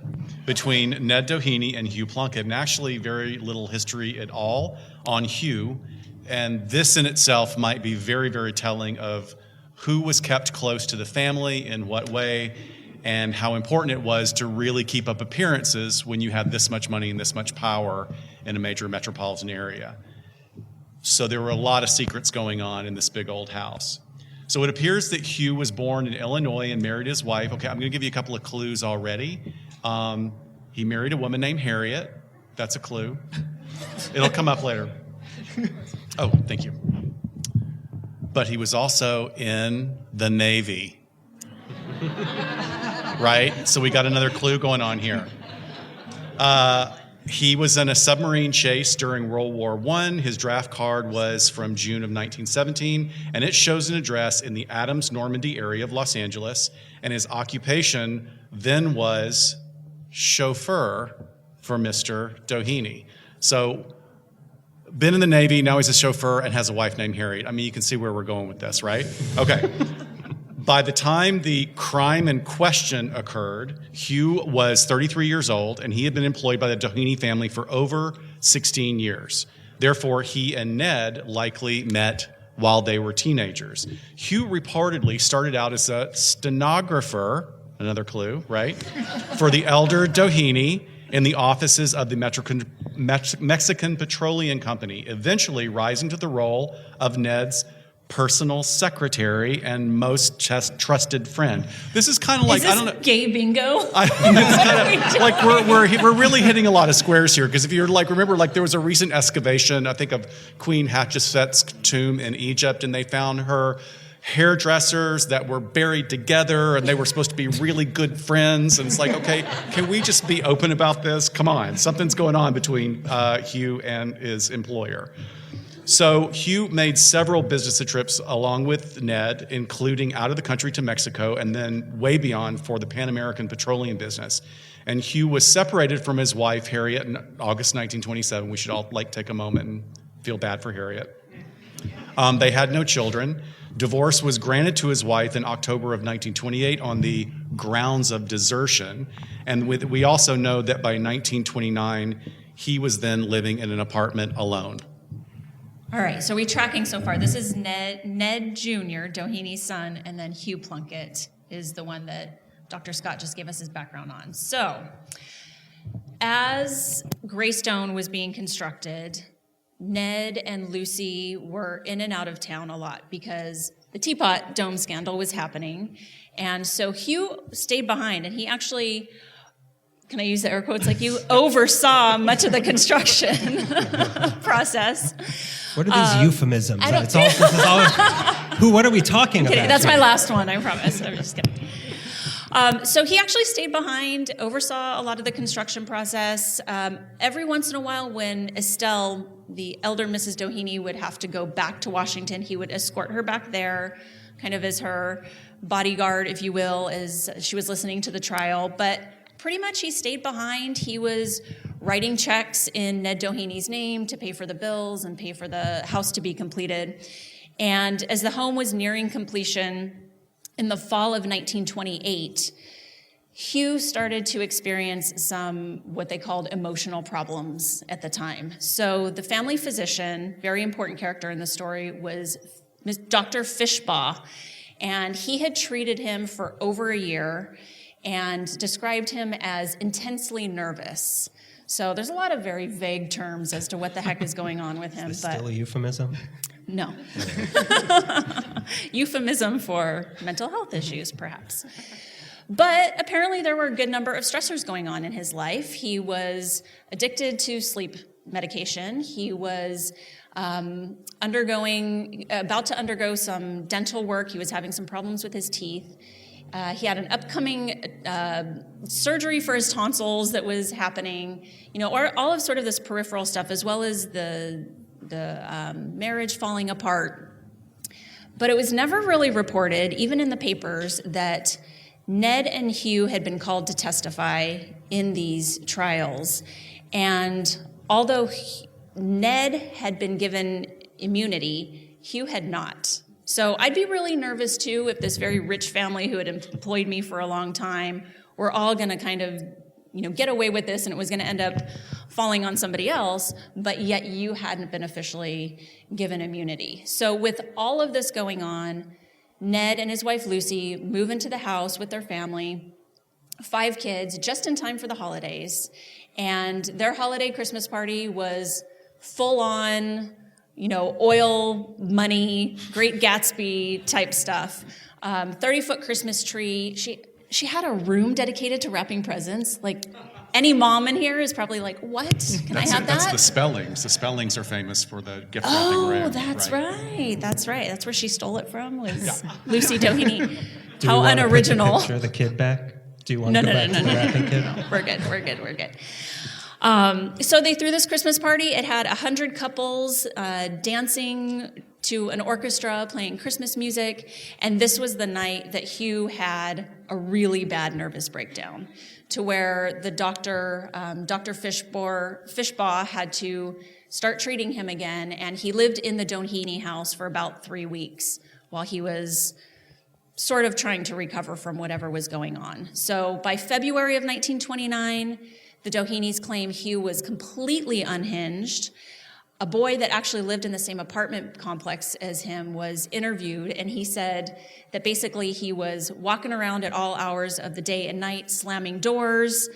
between Ned Doheny and Hugh Plunkett, and actually very little history at all on Hugh. And this in itself might be very, very telling of who was kept close to the family, in what way, and how important it was to really keep up appearances when you had this much money and this much power in a major metropolitan area. So there were a lot of secrets going on in this big old house. So it appears that Hugh was born in Illinois and married his wife. Okay, I'm going to give you a couple of clues already. He married a woman named Harriet. That's a clue. It'll come up later. Oh, thank you. But he was also in the Navy. Right? So we got another clue going on here. He was in a submarine chase during World War I. His draft card was from June of 1917, and it shows an address in the Adams, Normandy area of Los Angeles, and his occupation then was chauffeur for Mr. Doheny. So, been in the Navy, now he's a chauffeur and has a wife named Harriet. I mean, you can see where we're going with this, right? Okay. By the time the crime in question occurred, Hugh was 33 years old, and he had been employed by the Doheny family for over 16 years. Therefore, he and Ned likely met while they were teenagers. Hugh reportedly started out as a stenographer, another clue, right, for the elder Doheny in the offices of the Mexican Petroleum Company, eventually rising to the role of Ned's personal secretary and most trusted friend. This is kind of like, I don't know, gay bingo. It's kind of like we're really hitting a lot of squares here, because if you're like, remember, like there was a recent excavation, I think, of Queen Hatshepsut's tomb in Egypt, and they found her hairdressers that were buried together, and they were supposed to be really good friends. And it's like, okay, can we just be open about this? Come on, something's going on between Hugh and his employer. So Hugh made several business trips along with Ned, including out of the country to Mexico and then way beyond for the Pan American petroleum business. And Hugh was separated from his wife, Harriet, in August 1927. We should all take a moment and feel bad for Harriet. They had no children. Divorce was granted to his wife in October of 1928 on the grounds of desertion. And we also know that by 1929, he was then living in an apartment alone. All right, so we're tracking so far. This is Ned Jr., Doheny's son, and then Hugh Plunkett is the one that Dr. Scott just gave us his background on. So, as Greystone was being constructed, Ned and Lucy were in and out of town a lot because the Teapot Dome scandal was happening. And so Hugh stayed behind, and he actually, can I use the air quotes, like you oversaw much of the construction process. What are these euphemisms? What are we talking about? That's my last one, I promise. I'm just kidding. So he actually stayed behind, oversaw a lot of the construction process. Every once in a while, when Estelle, the elder Mrs. Doheny, would have to go back to Washington, he would escort her back there, kind of as her bodyguard, if you will, as she was listening to the trial. But pretty much he stayed behind. He was writing checks in Ned Doheny's name to pay for the bills and pay for the house to be completed. And as the home was nearing completion in the fall of 1928, Hugh started to experience some what they called emotional problems at the time. So the family physician, very important character in the story, was Dr. Fishbaugh, and he had treated him for over a year and described him as intensely nervous. So there's a lot of very vague terms as to what the heck is going on with him. Is this still a euphemism? No. Euphemism for mental health issues, perhaps. But apparently there were a good number of stressors going on in his life. He was addicted to sleep medication. He was about to undergo some dental work. He was having some problems with his teeth. He had an upcoming surgery for his tonsils that was happening, or all of sort of this peripheral stuff, as well as the marriage falling apart. But it was never really reported, even in the papers, that Ned and Hugh had been called to testify in these trials. And although Ned had been given immunity, Hugh had not. So I'd be really nervous too if this very rich family who had employed me for a long time were all going to kind of, get away with this, and it was going to end up falling on somebody else, but yet you hadn't been officially given immunity. So with all of this going on, Ned and his wife Lucy move into the house with their family, 5 kids, just in time for the holidays. And their holiday Christmas party was full on, oil money, Great Gatsby type stuff. 30-foot Christmas tree. She had a room dedicated to wrapping presents. Like, any mom in here is probably like, what? Can I have that? That's the Spellings. The Spellings are famous for the gift wrapping room. Oh, that's right. That's right. That's where she stole it from, was Lucy Doheny. How unoriginal. Picture the kid back? Do you want to go back to the wrapping kid? No, we're good. So they threw this Christmas party. It had 100 couples dancing to an orchestra, playing Christmas music. And this was the night that Hugh had a really bad nervous breakdown, to where the doctor, Dr. Fishbaugh, had to start treating him again. And he lived in the Doheny house for about 3 weeks while he was sort of trying to recover from whatever was going on. So by February of 1929, the Dohenys claim Hugh was completely unhinged. A boy that actually lived in the same apartment complex as him was interviewed, and he said that basically he was walking around at all hours of the day and night, slamming doors,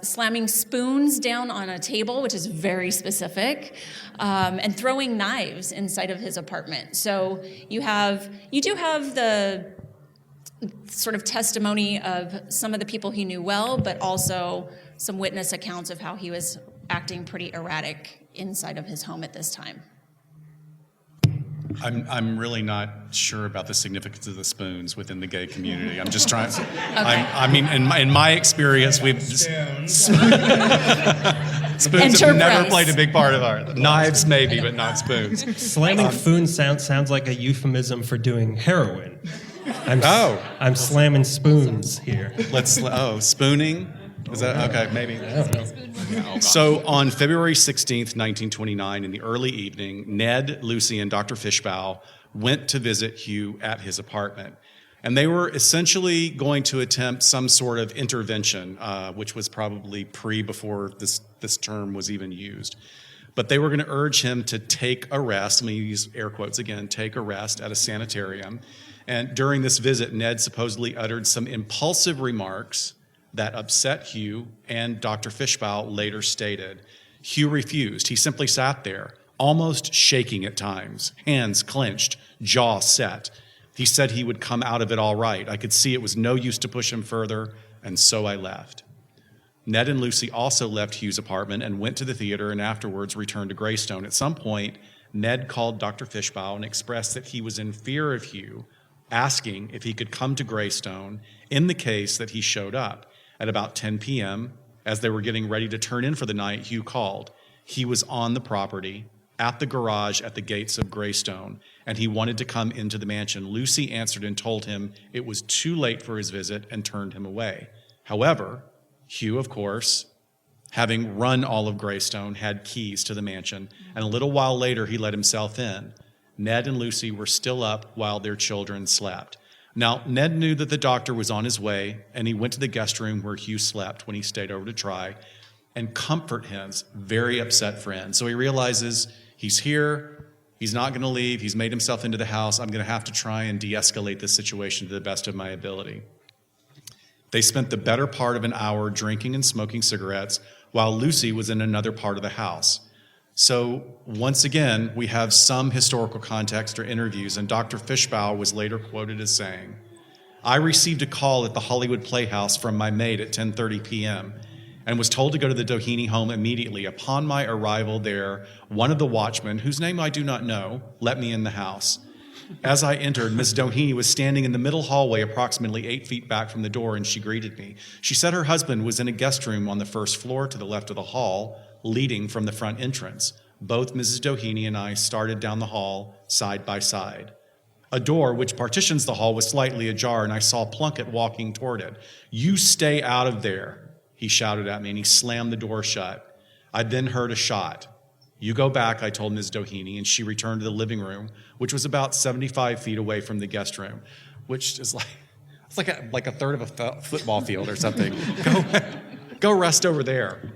slamming spoons down on a table, which is very specific, and throwing knives inside of his apartment. So you do have the sort of testimony of some of the people he knew well, but also some witness accounts of how he was acting pretty erratic inside of his home at this time. I'm really not sure about the significance of the spoons within the gay community. I'm just trying. Okay. In my experience, spoons have never played a big part of our knives, maybe, but not spoons. Slamming spoons sounds like a euphemism for doing heroin. I'm slamming spoons here. Spooning. Is that okay? Maybe. I don't know. So on February 16th, 1929, in the early evening, Ned, Lucy, and Dr. Fishbaugh went to visit Hugh at his apartment. And they were essentially going to attempt some sort of intervention, which was probably before this term was even used. But they were going to urge him to take a rest. Let me use air quotes again, take a rest at a sanitarium. And during this visit, Ned supposedly uttered some impulsive remarks that upset Hugh, and Dr. Fishbaugh later stated. Hugh refused. He simply sat there, almost shaking at times, hands clenched, jaw set. He said he would come out of it all right. I could see it was no use to push him further, and so I left. Ned and Lucy also left Hugh's apartment and went to the theater and afterwards returned to Greystone. At some point, Ned called Dr. Fishbaugh and expressed that he was in fear of Hugh, asking if he could come to Greystone in the case that he showed up. At about 10 p.m., as they were getting ready to turn in for the night, Hugh called. He was on the property, at the garage at the gates of Greystone, and he wanted to come into the mansion. Lucy answered and told him it was too late for his visit and turned him away. However, Hugh, of course, having run all of Greystone, had keys to the mansion, and a little while later he let himself in. Ned and Lucy were still up while their children slept. Now, Ned knew that the doctor was on his way, and he went to the guest room where Hugh slept when he stayed over to try and comfort his very upset friend. So he realizes he's here, he's not going to leave, he's made himself into the house, I'm going to have to try and de-escalate this situation to the best of my ability. They spent the better part of an hour drinking and smoking cigarettes while Lucy was in another part of the house. So once again, we have some historical context or interviews, and Dr. Fishbaugh was later quoted as saying, I received a call at the Hollywood Playhouse from my maid at 10:30 p.m. and was told to go to the Doheny home immediately. Upon my arrival there, one of the watchmen, whose name I do not know, let me in the house. As I entered, Miss Doheny was standing in the middle hallway approximately 8 feet back from the door, and she greeted me. She said her husband was in a guest room on the first floor to the left of the hall, leading from the front entrance. Both Mrs. Doheny and I started down the hall side by side. A door which partitions the hall was slightly ajar, and I saw Plunkett walking toward it. You stay out of there, he shouted at me, and he slammed the door shut. I then heard a shot. You go back, I told Ms. Doheny, and she returned to the living room, which was about 75 feet away from the guest room, which is like a third of a football field or something. Go rest over there.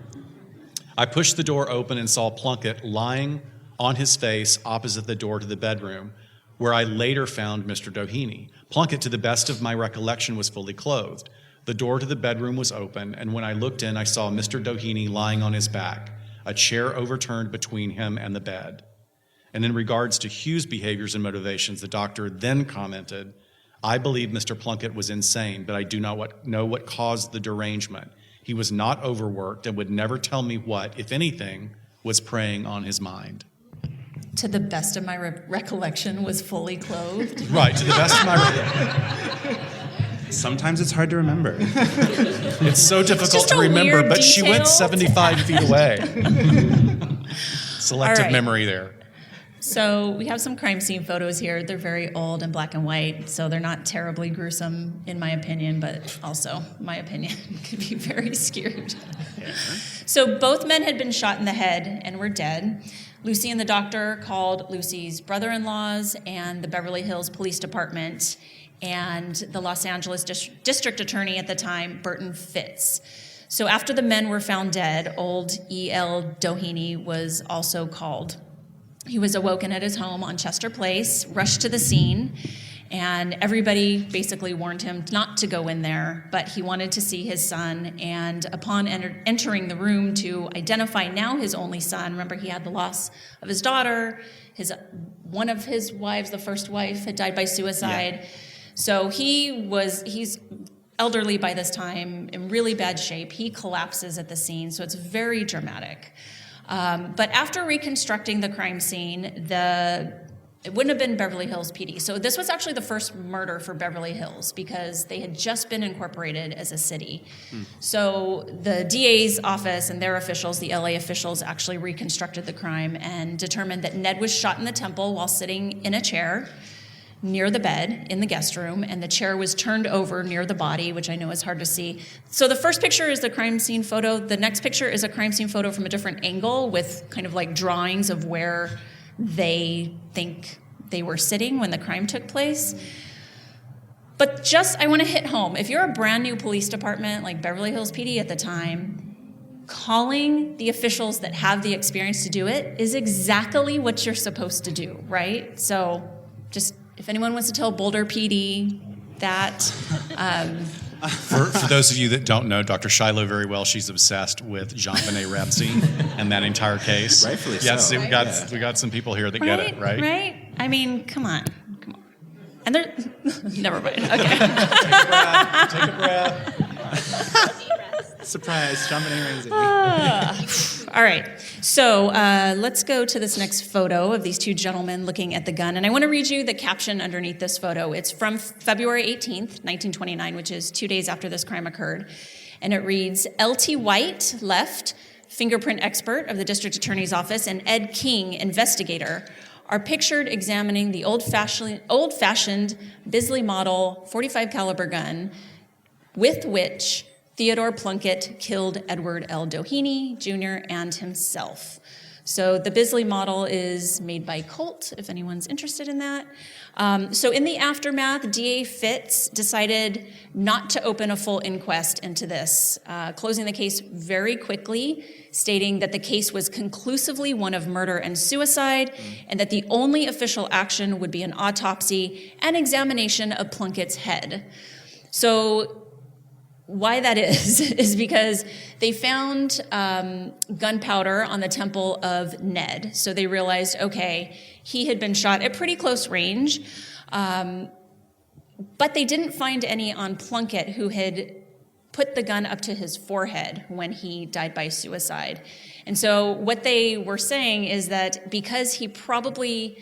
I pushed the door open and saw Plunkett lying on his face opposite the door to the bedroom, where I later found Mr. Doheny. Plunkett, to the best of my recollection, was fully clothed. The door to the bedroom was open, and when I looked in, I saw Mr. Doheny lying on his back, a chair overturned between him and the bed. And in regards to Hugh's behaviors and motivations, the doctor then commented, I believe Mr. Plunkett was insane, but I do not know what caused the derangement. He was not overworked and would never tell me what, if anything, was preying on his mind. To the best of my recollection, was fully clothed. Right, to the best of my recollection. Sometimes it's hard to remember. It's so difficult just to a remember, weird but she went detail. 75 feet away. Selective All right. memory there. So we have some crime scene photos here. They're very old and black and white, so they're not terribly gruesome, in my opinion, but also my opinion could be very skewed. Yeah. So both men had been shot in the head and were dead. Lucy and the doctor called Lucy's brother-in-laws and the Beverly Hills Police Department and the Los Angeles district attorney at the time, Burton Fitz. So after the men were found dead, old E.L. Doheny was also called. He was awoken at his home on Chester Place, rushed to the scene, and everybody basically warned him not to go in there, but he wanted to see his son, and upon entering the room to identify now his only son, remember he had the loss of his daughter, one of his wives, the first wife, had died by suicide. Yeah. So he's elderly by this time, in really bad shape. He collapses at the scene, so it's very dramatic. But after reconstructing the crime scene, it wouldn't have been Beverly Hills PD. So this was actually the first murder for Beverly Hills because they had just been incorporated as a city. So the DA's office and their officials, the LA officials, actually reconstructed the crime and determined that Ned was shot in the temple while sitting in a chair near the bed in the guest room, and the chair was turned over near the body, which I know is hard to see. So the first picture is the crime scene photo. The next picture is a crime scene photo from a different angle with kind of like drawings of where they think they were sitting when the crime took place. But I want to hit home. If you're a brand new police department like Beverly Hills PD at the time, calling the officials that have the experience to do it is exactly what you're supposed to do, right? So just if anyone wants to tell Boulder PD that. For those of you that don't know Dr. Shiloh very well, she's obsessed with Jean-Benet Ramsey and that entire case. Rightfully so. Yes, we got some people here that get it, right? Right? I mean, come on. And they're, never mind. Okay. Take a breath. Surprise, Jean-Benet Ramsey. All right. So let's go to this next photo of these two gentlemen looking at the gun. And I want to read you the caption underneath this photo. It's from February 18th, 1929, which is 2 days after this crime occurred. And it reads, L.T. White, left, fingerprint expert of the district attorney's office, and Ed King, investigator, are pictured examining the old-fashioned Bisley model .45 caliber gun with which Theodore Plunkett killed Edward L. Doheny, Jr., and himself. So the Bisley model is made by Colt, if anyone's interested in that. So in the aftermath, DA Fitz decided not to open a full inquest into this, closing the case very quickly, stating that the case was conclusively one of murder and suicide, and that the only official action would be an autopsy and examination of Plunkett's head. So why that is because they found gunpowder on the temple of Ned. So they realized, okay, he had been shot at pretty close range, but they didn't find any on Plunkett, who had put the gun up to his forehead when he died by suicide. And so what they were saying is that because he probably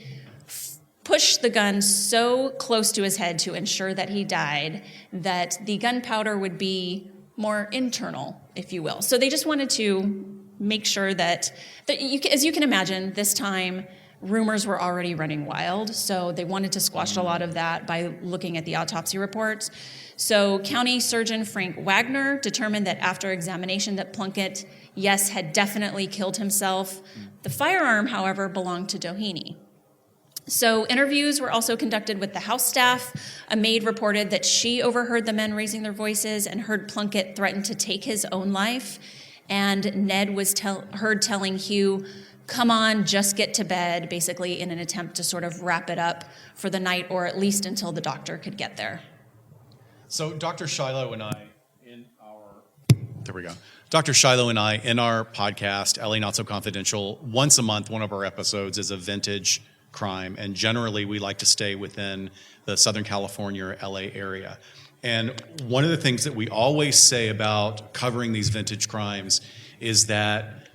pushed the gun so close to his head to ensure that he died, that the gunpowder would be more internal, if you will. So they just wanted to make sure that as you can imagine, this time, rumors were already running wild, so they wanted to squash a lot of that by looking at the autopsy reports. So County Surgeon Frank Wagner determined that after examination that Plunkett, yes, had definitely killed himself. The firearm, however, belonged to Doheny. So interviews were also conducted with the house staff. A maid reported that she overheard the men raising their voices and heard Plunkett threaten to take his own life. And Ned was heard telling Hugh, "Come on, just get to bed," basically in an attempt to sort of wrap it up for the night, or at least until the doctor could get there. So Dr. Shiloh and I, Dr. Shiloh and I, in our podcast, LA Not So Confidential, once a month, one of our episodes is a vintage crime, and generally we like to stay within the Southern California or LA area. And one of the things that we always say about covering these vintage crimes is that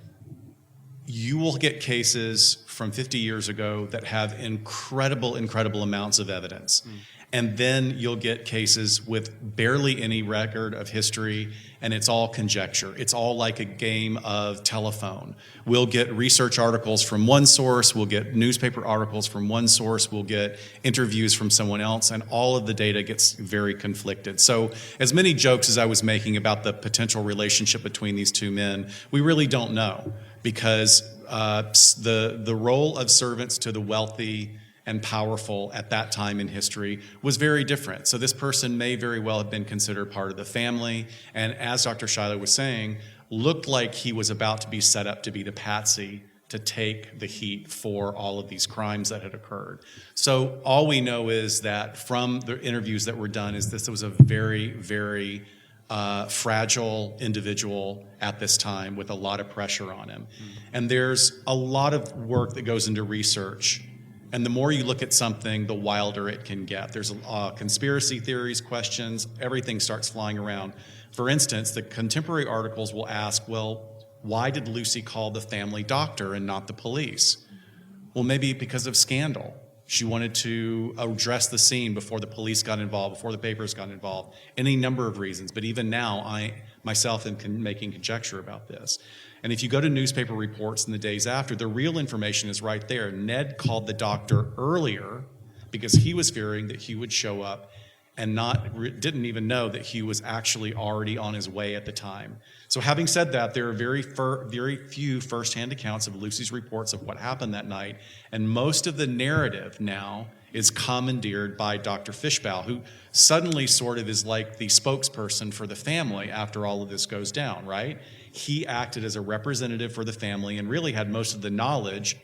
you will get cases from 50 years ago that have incredible amounts of evidence. And then you'll get cases with barely any record of history, and it's all conjecture. It's all like a game of telephone. We'll get research articles from one source, we'll get newspaper articles from one source, we'll get interviews from someone else, and all of the data gets very conflicted. So as many jokes as I was making about the potential relationship between these two men, we really don't know, because the role of servants to the wealthy and powerful at that time in history was very different. So this person may very well have been considered part of the family, and as Dr. Shiloh was saying, looked like he was about to be set up to be the patsy to take the heat for all of these crimes that had occurred. So all we know is that from the interviews that were done is this was a very fragile individual at this time with a lot of pressure on him. And there's a lot of work that goes into research. And the more you look at something, the wilder it can get. There's conspiracy theories, questions, everything starts flying around. For instance, the contemporary articles will ask, well, why did Lucy call the family doctor and not the police? Well, maybe because of scandal. She wanted to address the scene before the police got involved, before the papers got involved. Any number of reasons. But even now, I myself am making conjecture about this. And if you go to newspaper reports in the days after, the real information is right there. Ned called the doctor earlier because he was fearing that Hugh would show up and didn't even know that Hugh was actually already on his way at the time. So having said that, there are very few firsthand accounts of Lucy's reports of what happened that night, and most of the narrative now is commandeered by Dr. Fishbaugh, who suddenly sort of is like the spokesperson for the family after all of this goes down, right? He acted as a representative for the family and really had most of the knowledge,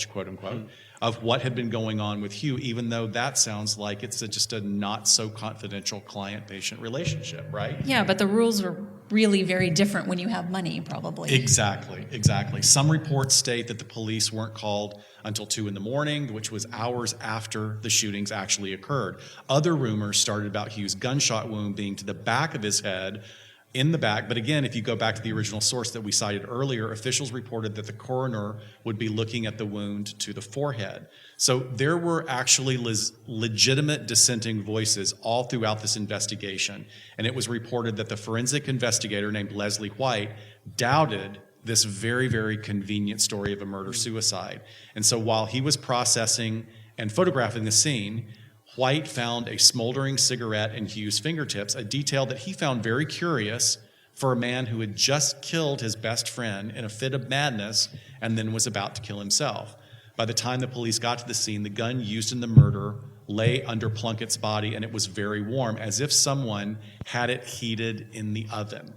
quote unquote, of what had been going on with Hugh, even though that sounds like it's just a not so confidential client-patient relationship, right? Yeah, but the rules are really very different when you have money, probably. Exactly. Some reports state that the police weren't called until 2 a.m, which was hours after the shootings actually occurred. Other rumors started about Hugh's gunshot wound being to the back of his head, in the back. But again, if you go back to the original source that we cited earlier, officials reported that the coroner would be looking at the wound to the forehead. So there were actually legitimate dissenting voices all throughout this investigation. And it was reported that the forensic investigator named Leslie White doubted this very convenient story of a murder-suicide. And so while he was processing and photographing the scene, White found a smoldering cigarette in Hugh's fingertips, a detail that he found very curious for a man who had just killed his best friend in a fit of madness and then was about to kill himself. By the time the police got to the scene, the gun used in the murder lay under Plunkett's body, and it was very warm, as if someone had it heated in the oven.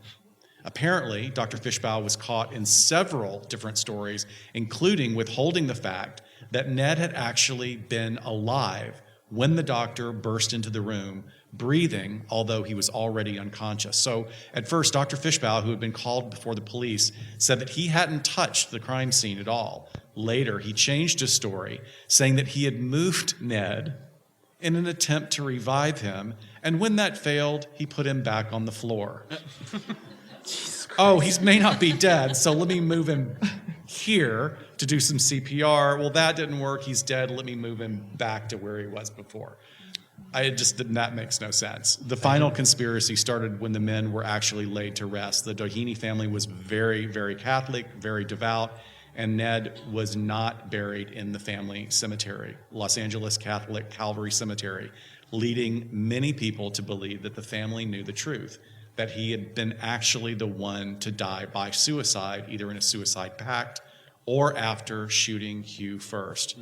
Apparently, Dr. Fishbaugh was caught in several different stories, including withholding the fact that Ned had actually been alive when the doctor burst into the room, breathing, although he was already unconscious. So at first, Dr. Fishbaugh, who had been called before the police, said that he hadn't touched the crime scene at all. Later, he changed his story, saying that he had moved Ned in an attempt to revive him, and when that failed, he put him back on the floor. Oh, he may not be dead, so let me move him here to do some CPR. Well, that didn't work. He's dead. Let me move him back to where he was before. That makes no sense. The final conspiracy started when the men were actually laid to rest. The Doheny family was very Catholic, very devout, and Ned was not buried in the family cemetery, Los Angeles Catholic Calvary Cemetery, leading many people to believe that the family knew the truth, that he had been actually the one to die by suicide, either in a suicide pact or after shooting Hugh first.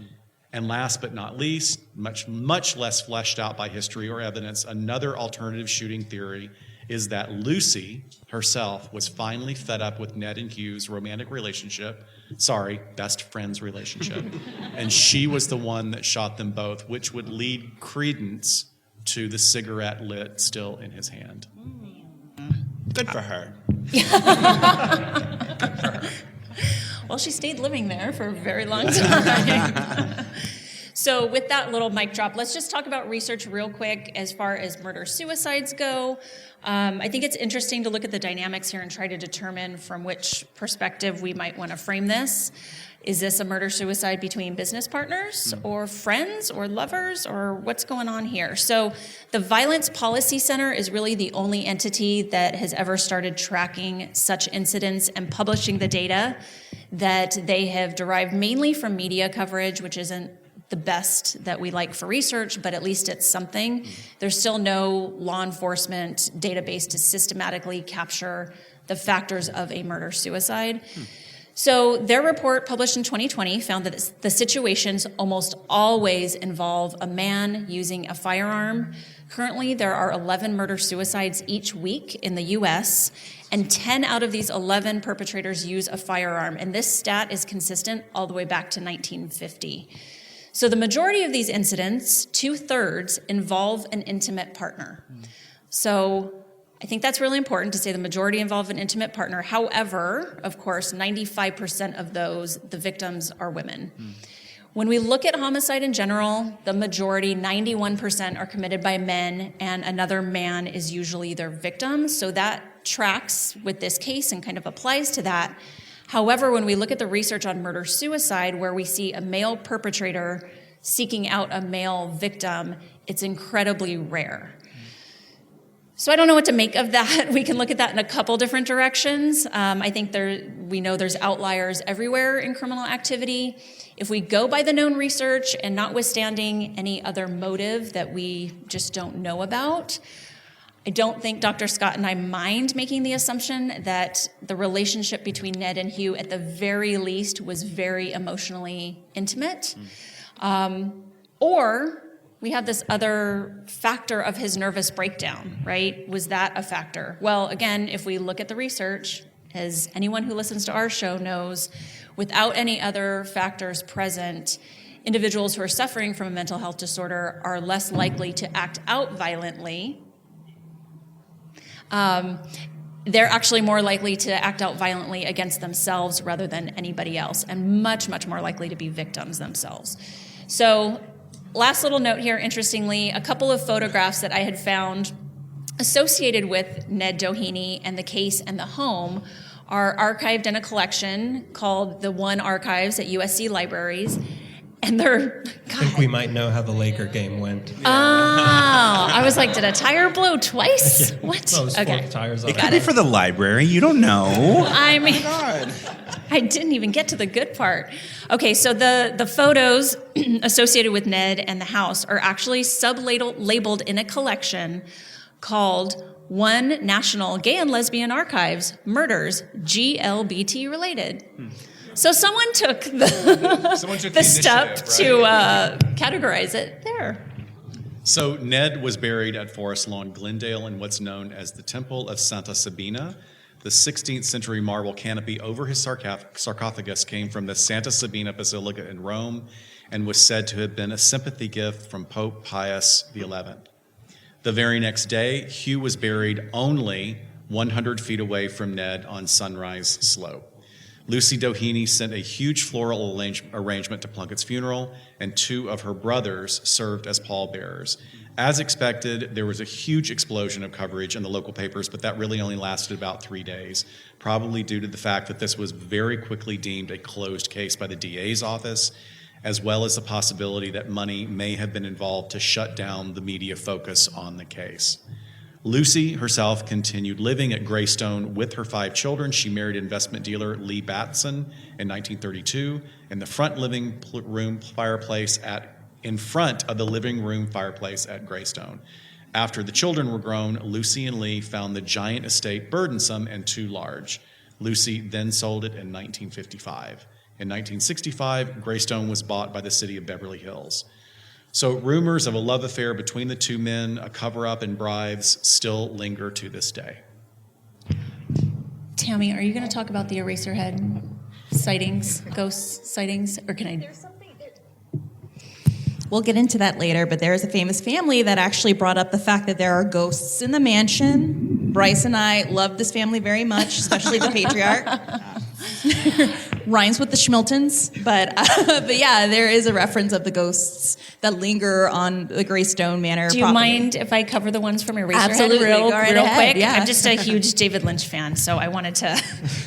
And last but not least, much less fleshed out by history or evidence, another alternative shooting theory is that Lucy herself was finally fed up with Ned and Hugh's romantic relationship. Sorry, best friends relationship. And she was the one that shot them both, which would lead credence to the cigarette lit still in his hand. Good for her. Well, she stayed living there for a very long time. So with that little mic drop, let's just talk about research real quick as far as murder-suicides go. I think it's interesting to look at the dynamics here and try to determine from which perspective we might want to frame this. Is this a murder-suicide between business partners or friends or lovers, or what's going on here? So the Violence Policy Center is really the only entity that has ever started tracking such incidents and publishing the data that they have derived mainly from media coverage, which isn't the best that we like for research, but at least it's something. There's still no law enforcement database to systematically capture the factors of a murder-suicide. So their report published in 2020 found that the situations almost always involve a man using a firearm. Currently, there are 11 murder-suicides each week in the U.S., and 10 out of these 11 perpetrators use a firearm, and this stat is consistent all the way back to 1950. So the majority of these incidents, 2/3, involve an intimate partner. So I think that's really important to say the majority involve an intimate partner. However, of course, 95% of those, the victims are women. When we look at homicide in general, the majority, 91%, are committed by men, and another man is usually their victim. So that tracks with this case and kind of applies to that. However, when we look at the research on murder-suicide, where we see a male perpetrator seeking out a male victim, it's incredibly rare. So I don't know what to make of that. We can look at that in a couple different directions. I think we know there's outliers everywhere in criminal activity. If we go by the known research and notwithstanding any other motive that we just don't know about, I don't think Dr. Scott and I mind making the assumption that the relationship between Ned and Hugh at the very least was very emotionally intimate. Or we have this other factor of his nervous breakdown, right? Was that a factor? Well, again, if we look at the research, as anyone who listens to our show knows, without any other factors present, individuals who are suffering from a mental health disorder are less likely to act out violently. They're actually more likely to act out violently against themselves rather than anybody else, and much, much more likely to be victims themselves. So, last little note here, interestingly, a couple of photographs that I had found associated with Ned Doheny and the case and the home are archived in a collection called the One Archives at USC Libraries. And they're, I think we might know how the Laker game went. Oh, I was like, did a tire blow twice? Yeah. What? Well, it was Okay. 4 tires on It could be for the library. You don't know. I mean, God. I didn't even get to the good part. Okay, so the photos associated with Ned and the house are actually sub-labeled in a collection called One National Gay and Lesbian Archives, Murders, GLBT Related. So someone took the step to categorize it there. So Ned was buried at Forest Lawn, Glendale, in what's known as the Temple of Santa Sabina. The 16th century marble canopy over his sarcophagus came from the Santa Sabina Basilica in Rome and was said to have been a sympathy gift from Pope Pius XI. The very next day, Hugh was buried only 100 feet away from Ned on Sunrise Slope. Lucy Doheny sent a huge floral arrangement to Plunkett's funeral, and 2 of her brothers served as pallbearers. As expected, there was a huge explosion of coverage in the local papers, but that really only lasted about 3 days, probably due to the fact that this was very quickly deemed a closed case by the DA's office, as well as the possibility that money may have been involved to shut down the media focus on the case. Lucy herself continued living at Greystone with her 5 children. She married investment dealer Lee Batson in 1932 in the front living room fireplace in front of the living room fireplace at Greystone. After the children were grown, Lucy and Lee found the giant estate burdensome and too large. Lucy then sold it in 1955. In 1965, Greystone was bought by the city of Beverly Hills. So rumors of a love affair between the 2 men, a cover-up and bribes, still linger to this day. Tammy, are you going to talk about the Eraserhead sightings, ghost sightings, or can I? We'll get into that later, but there is a famous family that actually brought up the fact that there are ghosts in the mansion. Bryce and I love this family very much, especially the patriarch. Rhymes with the Schmiltons, but yeah, there is a reference of the ghosts that linger on the Greystone Manor Do you property. mind if I cover the ones from Eraserhead Absolutely. real Go right quick? ahead, yeah. I'm just a huge David Lynch fan, so I wanted to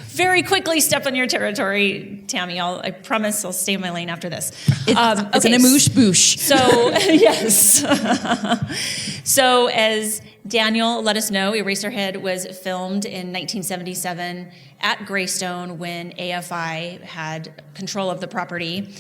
very quickly step on your territory, Tammy. I promise I'll stay in my lane after this. It's an amoosh boosh. So, yes. So, as Daniel let us know, Eraserhead was filmed in 1977 at Greystone when AFI had control of the property.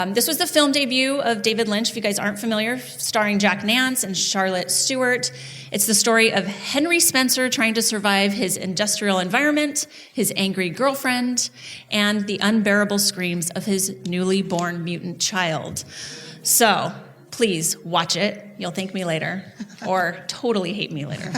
This was the film debut of David Lynch, if you guys aren't familiar, starring Jack Nance and Charlotte Stewart. It's the story of Henry Spencer trying to survive his industrial environment, his angry girlfriend, and the unbearable screams of his newly born mutant child. So, please watch it. You'll thank me later, or totally hate me later.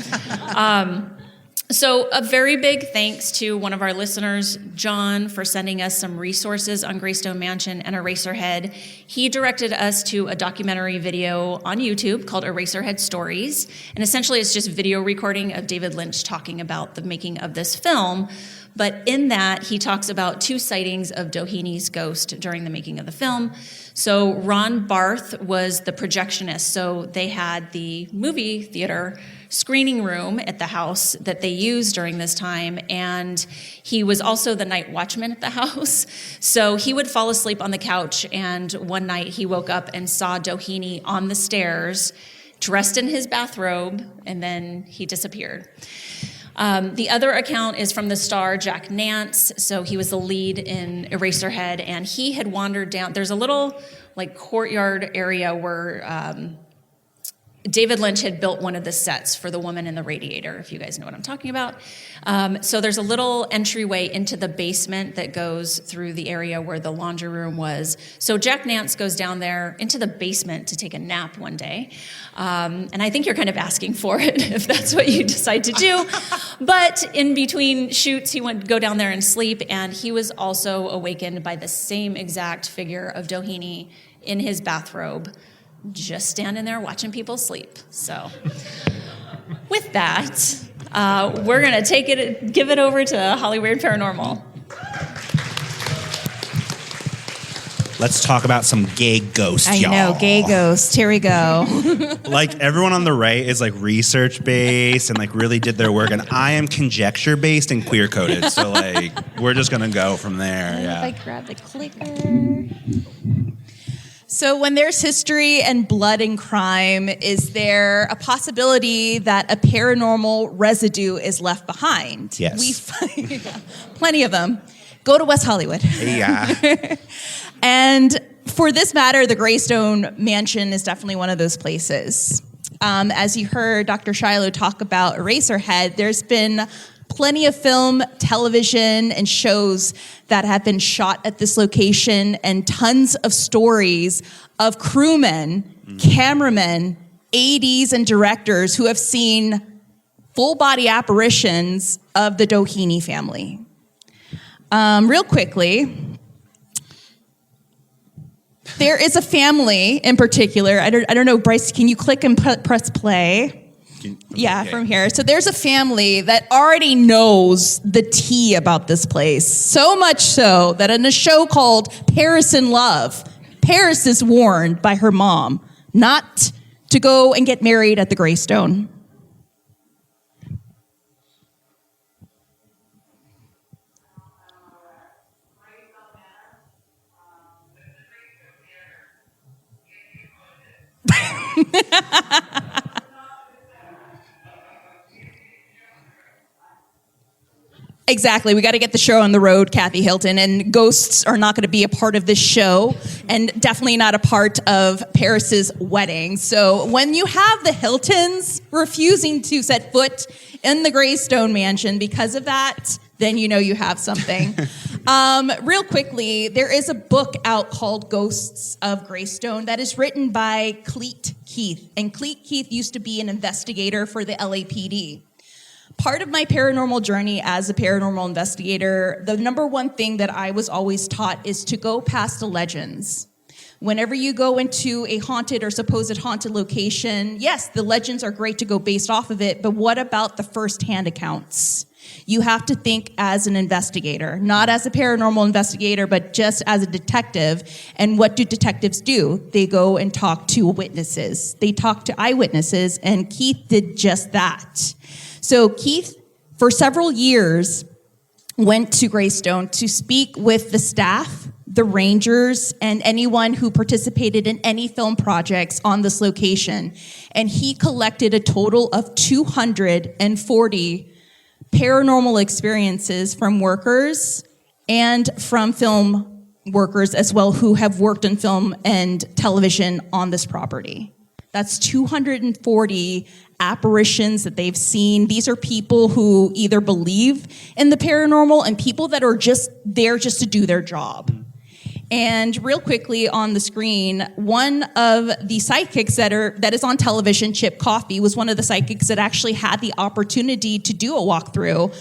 So a very big thanks to one of our listeners, John, for sending us some resources on Greystone Mansion and Eraserhead. He directed us to a documentary video on YouTube called Eraserhead Stories. And essentially it's just video recording of David Lynch talking about the making of this film. But in that, he talks about 2 sightings of Doheny's ghost during the making of the film. So Ron Barth was the projectionist. So they had the movie theater screening room at the house that they used during this time. And he was also the night watchman at the house. So he would fall asleep on the couch. And one night he woke up and saw Doheny on the stairs, dressed in his bathrobe, and then he disappeared. The other account is from the star Jack Nance. So he was the lead in Eraserhead, and he had wandered down. There's a little courtyard area where David Lynch had built one of the sets for The Woman in the Radiator, if you guys know what I'm talking about. So there's a little entryway into the basement that goes through the area where the laundry room was. So Jack Nance goes down there into the basement to take a nap one day. And I think you're kind of asking for it if that's what you decide to do. But in between shoots, he went go down there and sleep, and he was also awakened by the same exact figure of Doheny in his bathrobe, just standing there watching people sleep. So with that, we're going to give it over to Hollyweird Paranormal. Let's talk about some gay ghosts, y'all. I know, gay ghosts. Here we go. Like, everyone on the right is research-based and really did their work, and I am conjecture-based and queer-coded. So we're just gonna go from there. Yeah. If I grab the clicker. So when there's history and blood and crime, is there a possibility that a paranormal residue is left behind? Yes. We find plenty of them. Go to West Hollywood. Yeah. And for this matter, the Greystone Mansion is definitely one of those places. As you heard Dr. Shiloh talk about Eraserhead, there's been plenty of film, television, and shows that have been shot at this location, and tons of stories of crewmen, cameramen, ADs, and directors who have seen full-body apparitions of the Doheny family. Real quickly, there is a family in particular. I don't know, Bryce, can you click and press play? Yeah, from here. So there's a family that already knows the tea about this place. So much so that in a show called Paris in Love, Paris is warned by her mom not to go and get married at the Greystone. Exactly. We got to get the show on the road, Kathy Hilton, and ghosts are not going to be a part of this show and definitely not a part of Paris's wedding. So when you have the Hiltons refusing to set foot in the Greystone Mansion because of that, then you know you have something. Real quickly, there is a book out called Ghosts of Greystone that is written by Cleet Keith. And Cleet Keith used to be an investigator for the LAPD. Part of my paranormal journey as a paranormal investigator, the number one thing that I was always taught is to go past the legends. Whenever you go into a haunted or supposed haunted location, yes, the legends are great to go based off of it, but what about the first-hand accounts? You have to think as an investigator, not as a paranormal investigator, but just as a detective. And what do detectives do? They go and talk to witnesses. They talk to eyewitnesses, and Keith did just that. So Keith, for several years, went to Greystone to speak with the staff, the rangers, and anyone who participated in any film projects on this location. And he collected a total of 240 paranormal experiences from workers and from film workers as well who have worked in film and television on this property. That's 240 apparitions that they've seen. These are people who either believe in the paranormal and people that are just there just to do their job. And real quickly on the screen, one of the sidekicks that is on television, Chip Coffey, was one of the sidekicks that actually had the opportunity to do a walkthrough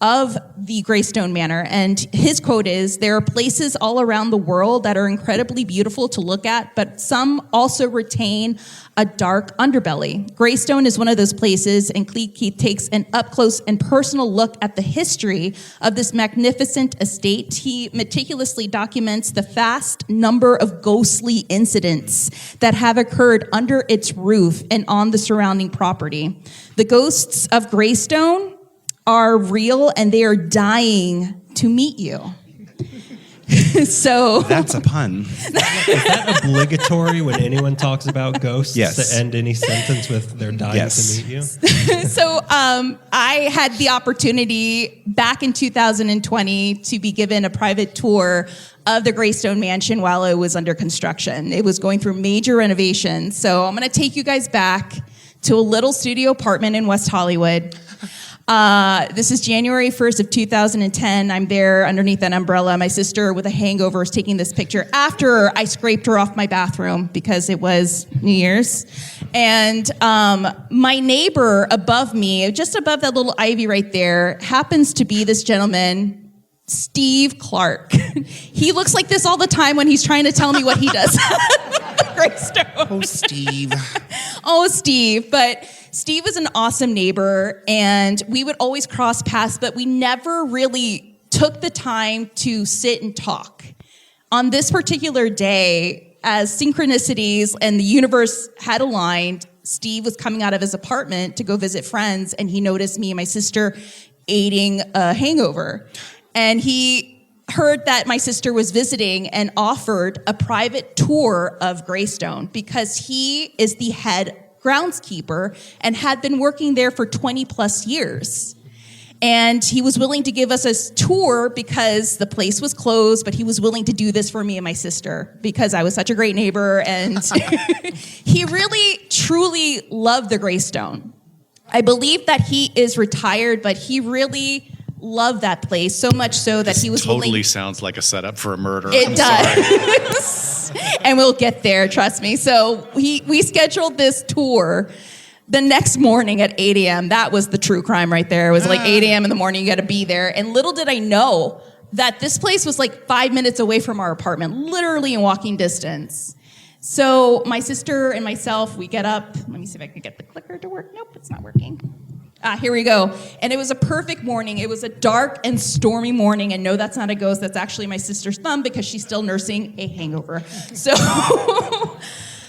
of the Greystone Manor. And his quote is, "There are places all around the world that are incredibly beautiful to look at, but some also retain a dark underbelly. Greystone is one of those places, and Cleet Keith takes an up-close and personal look at the history of this magnificent estate. He meticulously documents the vast number of ghostly incidents that have occurred under its roof and on the surrounding property. The ghosts of Greystone are real, and they are dying to meet you." So That's a pun. Is that obligatory when anyone talks about ghosts Yes. to end any sentence with "they're dying Yes. to meet you"? So I had the opportunity back in 2020 to be given a private tour of the Greystone Mansion while it was under construction. It was going through major renovations. So I'm going to take you guys back to a little studio apartment in West Hollywood. This is January 1st of 2010. I'm there underneath an umbrella. My sister with a hangover is taking this picture after I scraped her off my bathroom because it was New Year's. And my neighbor above me, just above that little ivy right there, happens to be this gentleman, Steve Clark. He looks like this all the time when he's trying to tell me what he does. Greystone. Oh, Steve. Oh, Steve. But Steve was an awesome neighbor, and we would always cross paths, but we never really took the time to sit and talk. On this particular day, as synchronicities and the universe had aligned, Steve was coming out of his apartment to go visit friends, and he noticed me and my sister aiding a hangover. And he heard that my sister was visiting and offered a private tour of Greystone because he is the head groundskeeper and had been working there for 20 plus years. And he was willing to give us a tour because the place was closed, but he was willing to do this for me and my sister because I was such a great neighbor. And he really, truly loved the Greystone. I believe that he is retired, but he really loved that place so much so that he was totally willing. sounds like a setup for a murder. It I'm does. sorry. And we'll get there, trust me. So we scheduled this tour the next morning at 8 a.m. That was the true crime right there. It was like 8 a.m. in the morning, you got to be there. And little did I know that this place was like 5 minutes away from our apartment, literally in walking distance. So my sister and myself, we get up. Let me see if I can get the clicker to work. Nope, it's not working. Here we go. And it was a perfect morning. It was a dark and stormy morning. And no, that's not a ghost. That's actually my sister's thumb because she's still nursing a hangover. So,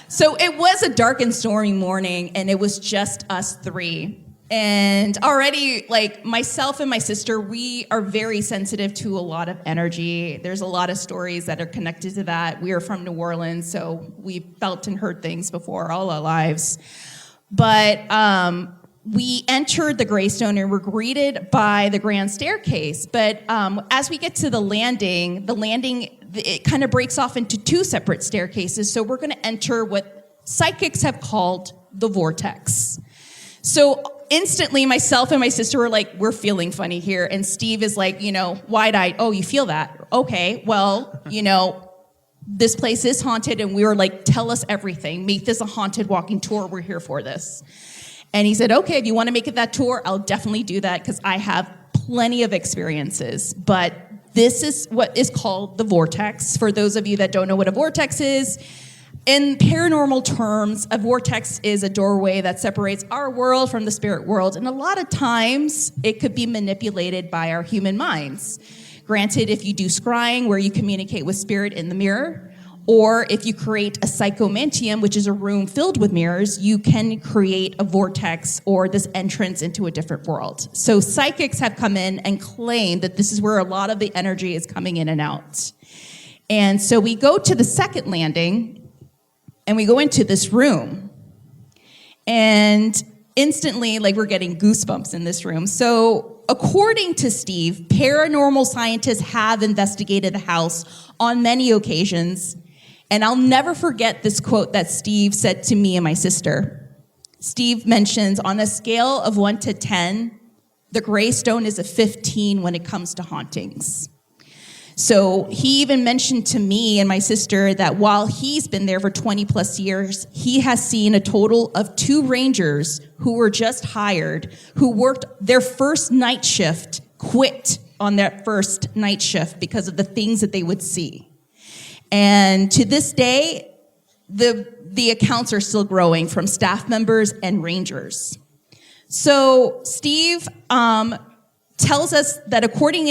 so it was a dark and stormy morning, and it was just us three. And already, like, myself and my sister, we are very sensitive to a lot of energy. There's a lot of stories that are connected to that. We are from New Orleans, so we felt and heard things before all our lives. But we entered the gravestone and were greeted by the grand staircase. But as we get to the landing, it kind of breaks off into two separate staircases. So we're going to enter what psychics have called the vortex. So instantly, myself and my sister were like, we're feeling funny here. And Steve is like, wide-eyed. Oh, you feel that? Okay, well, this place is haunted. And we were like, tell us everything. Make this a haunted walking tour. We're here for this. And he said, okay, if you want to make it that tour, I'll definitely do that because I have plenty of experiences. But this is what is called the vortex. For those of you that don't know what a vortex is, in paranormal terms, a vortex is a doorway that separates our world from the spirit world. And a lot of times, it could be manipulated by our human minds. Granted, if you do scrying, where you communicate with spirit in the mirror, or if you create a psychomantium, which is a room filled with mirrors, you can create a vortex or this entrance into a different world. So psychics have come in and claimed that this is where a lot of the energy is coming in and out. And so we go to the second landing, and we go into this room. And instantly, we're getting goosebumps in this room. So according to Steve, paranormal scientists have investigated the house on many occasions. And I'll never forget this quote that Steve said to me and my sister. Steve mentions, on a scale of 1 to 10, the Greystone is a 15 when it comes to hauntings. So he even mentioned to me and my sister that while he's been there for 20 plus years, he has seen a total of 2 rangers who were just hired, who worked their first night shift, quit on their first night shift because of the things that they would see. And to this day, the accounts are still growing from staff members and rangers. So Steve tells us that according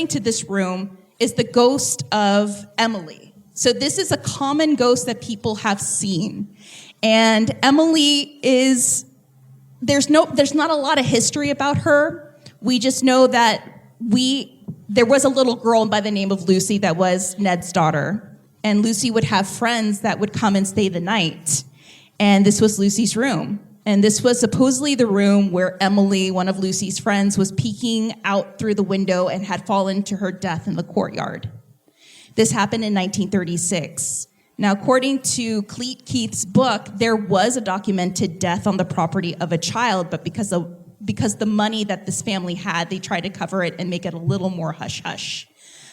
to this room is the ghost of Emily. So this is a common ghost that people have seen. And Emily there's not a lot of history about her. We just know that there was a little girl by the name of Lucy that was Ned's daughter. And Lucy would have friends that would come and stay the night. And this was Lucy's room. And this was supposedly the room where Emily, one of Lucy's friends, was peeking out through the window and had fallen to her death in the courtyard. This happened in 1936. Now, according to Cleet Keith's book, there was a documented death on the property of a child, but because the money that this family had, they tried to cover it and make it a little more hush-hush.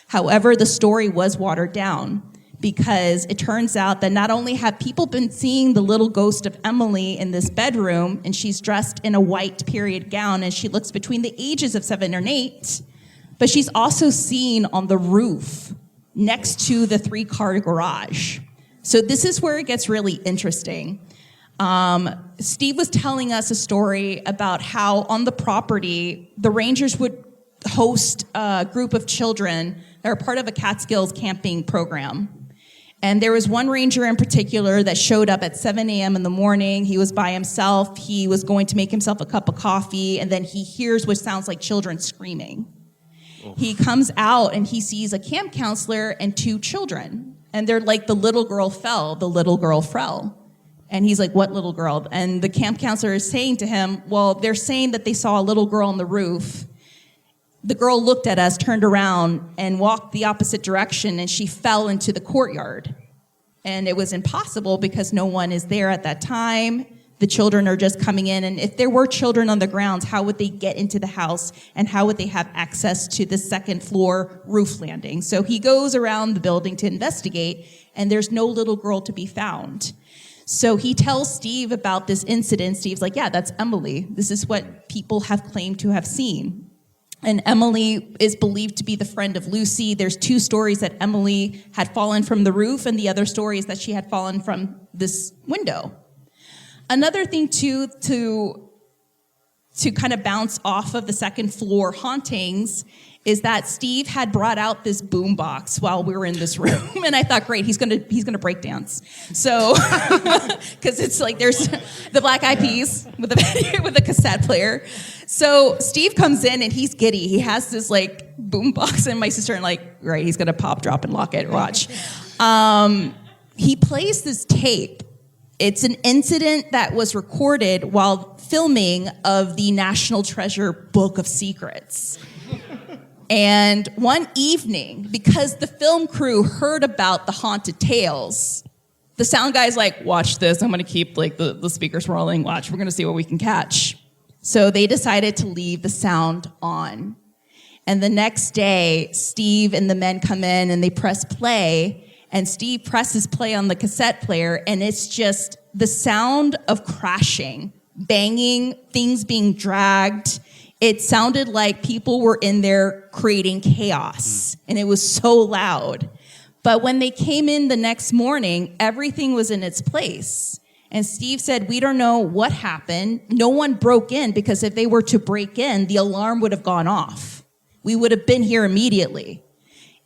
However, the story was watered down because it turns out that not only have people been seeing the little ghost of Emily in this bedroom, and she's dressed in a white period gown, and she looks between the ages of 7 and 8, but she's also seen on the roof next to the 3-car garage. So this is where it gets really interesting. Steve was telling us a story about how on the property, the rangers would host a group of children that are part of a Catskills camping program. And there was one ranger in particular that showed up at 7 a.m. in the morning. He was by himself. He was going to make himself a cup of coffee, and then he hears what sounds like children screaming. Oh. He comes out and he sees a camp counselor and 2 children. And they're like, the little girl fell, the little girl fell. And he's like, what little girl? And the camp counselor is saying to him, well, they're saying that they saw a little girl on the roof. The girl looked at us, turned around, and walked the opposite direction, and she fell into the courtyard. And it was impossible because no one is there at that time. The children are just coming in, and if there were children on the grounds, how would they get into the house, and how would they have access to the second floor roof landing? So he goes around the building to investigate, and there's no little girl to be found. So he tells Steve about this incident. Steve's like, yeah, that's Emily. This is what people have claimed to have seen. And Emily is believed to be the friend of Lucy. There's 2 stories that Emily had fallen from the roof, and the other story is that she had fallen from this window. Another thing, too, to kind of bounce off of the second floor hauntings is that Steve had brought out this boom box while we were in this room, and I thought, great, he's gonna break dance. So, because it's like there's the Black Eyed Peas with a cassette player. So Steve comes in and he's giddy. He has this like boom box, and my sister and like, right, he's gonna pop, drop, and lock it. Watch. He plays this tape. It's an incident that was recorded while filming of the National Treasure Book of Secrets. And one evening, because the film crew heard about the haunted tales, the sound guy's like, watch this. I'm going to keep like the speakers rolling. Watch, we're going to see what we can catch. So they decided to leave the sound on. And the next day, Steve and the men come in and they press play. And Steve presses play on the cassette player. And it's just the sound of crashing, banging, things being dragged. It sounded like people were in there creating chaos, and it was so loud. But when they came in the next morning, everything was in its place. And Steve said, we don't know what happened. No one broke in, because if they were to break in, the alarm would have gone off. We would have been here immediately.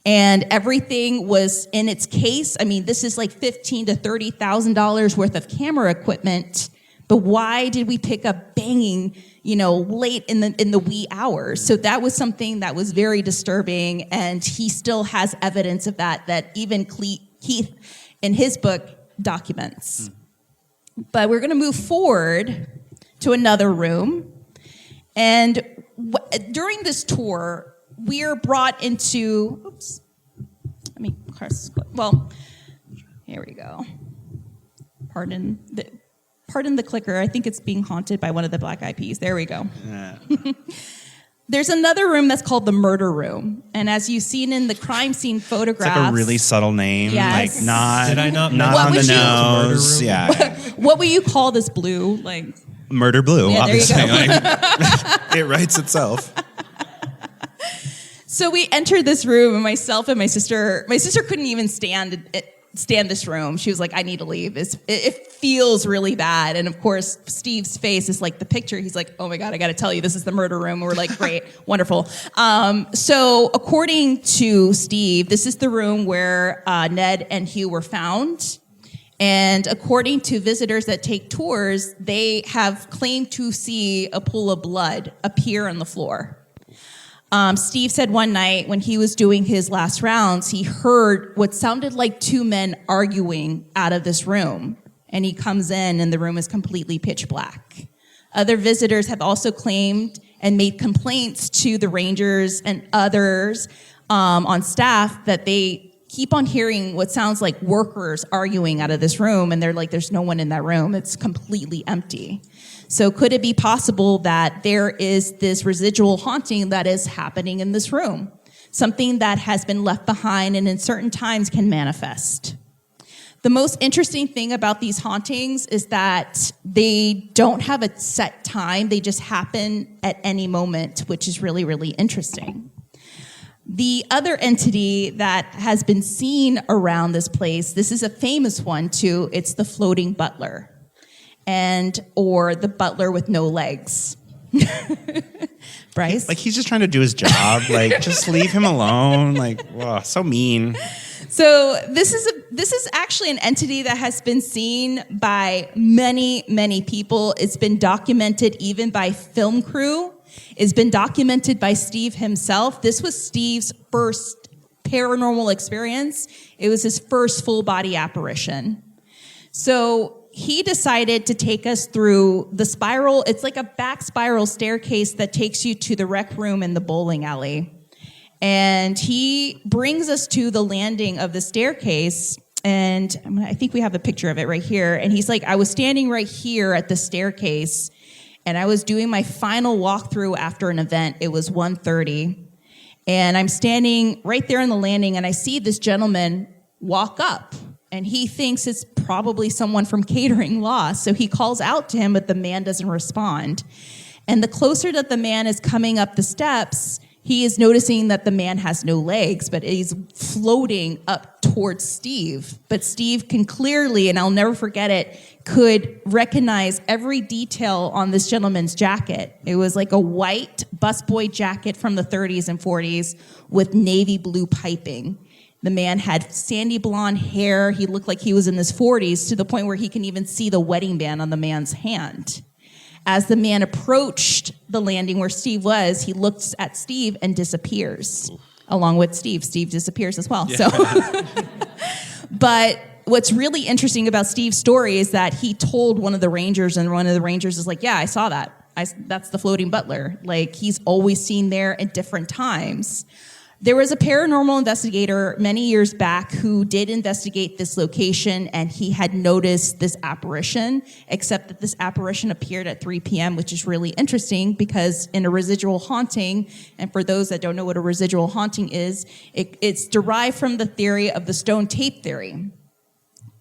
And everything was in its case. I mean, this is like $15,000 to $30,000 worth of camera equipment. But why did we pick up banging, late in the wee hours? So that was something that was very disturbing, and he still has evidence of that even Keith in his book documents. But we're going to move forward to another room. And during this tour, we are brought into, here we go. Pardon the clicker. I think it's being haunted by one of the Black Eyed Peas. There we go. Yeah. There's another room that's called the murder room. And as you've seen in the crime scene photographs. It's like a really subtle name. Yes. Like not, Did I not not on the mention nose. Yeah. What would you call this blue? Like Murder Blue, Yeah, there you obviously. go. It writes itself. So we entered this room, and myself and my sister couldn't even stand this room. She was like, I need to leave. It feels really bad. And of course, Steve's face is like the picture. He's like, oh my God, I got to tell you, this is the murder room. And we're like, great, wonderful. So according to Steve, this is the room where Ned and Hugh were found. And according to visitors that take tours, they have claimed to see a pool of blood appear on the floor. Steve said one night when he was doing his last rounds, he heard what sounded like two men arguing out of this room. And he comes in and the room is completely pitch black. Other visitors have also claimed and made complaints to the rangers and others on staff that they keep on hearing what sounds like workers arguing out of this room. And they're like, there's no one in that room. It's completely empty. So could it be possible that there is this residual haunting that is happening in this room? Something that has been left behind and in certain times can manifest. The most interesting thing about these hauntings is that they don't have a set time. They just happen at any moment, which is really, really interesting. The other entity that has been seen around this place, this is a famous one too, it's the floating butler. Or the butler with no legs. Bryce? Like, he's just trying to do his job. Like, just leave him alone. Like, wow, so mean. So this is actually an entity that has been seen by many, many people. It's been documented even by film crew. It's been documented by Steve himself. This was Steve's first paranormal experience. It was his first full body apparition. So he decided to take us through the spiral. It's like a back spiral staircase that takes you to the rec room in the bowling alley. And he brings us to the landing of the staircase. And I think we have a picture of it right here. And he's like, I was standing right here at the staircase, and I was doing my final walkthrough after an event. It was 1:30. And I'm standing right there on the landing, and I see this gentleman walk up. And he thinks it's probably someone from catering loss. So he calls out to him, but the man doesn't respond. And the closer that the man is coming up the steps, he is noticing that the man has no legs, but he's floating up towards Steve. But Steve can clearly, and I'll never forget it, could recognize every detail on this gentleman's jacket. It was like a white busboy jacket from the 30s and 40s with navy blue piping. The man had sandy blonde hair. He looked like he was in his 40s, to the point where he can even see the wedding band on the man's hand. As the man approached the landing where Steve was, he looks at Steve and disappears. Along with Steve. Steve disappears as well. Yeah. So, but what's really interesting about Steve's story is that he told one of the rangers, and one of the rangers is like, yeah, I saw that. That's the floating butler. Like, he's always seen there at different times. There was a paranormal investigator many years back who did investigate this location, and he had noticed this apparition, except that this apparition appeared at 3 p.m., which is really interesting because in a residual haunting, and for those that don't know what a residual haunting is, it's derived from the theory of the stone tape theory.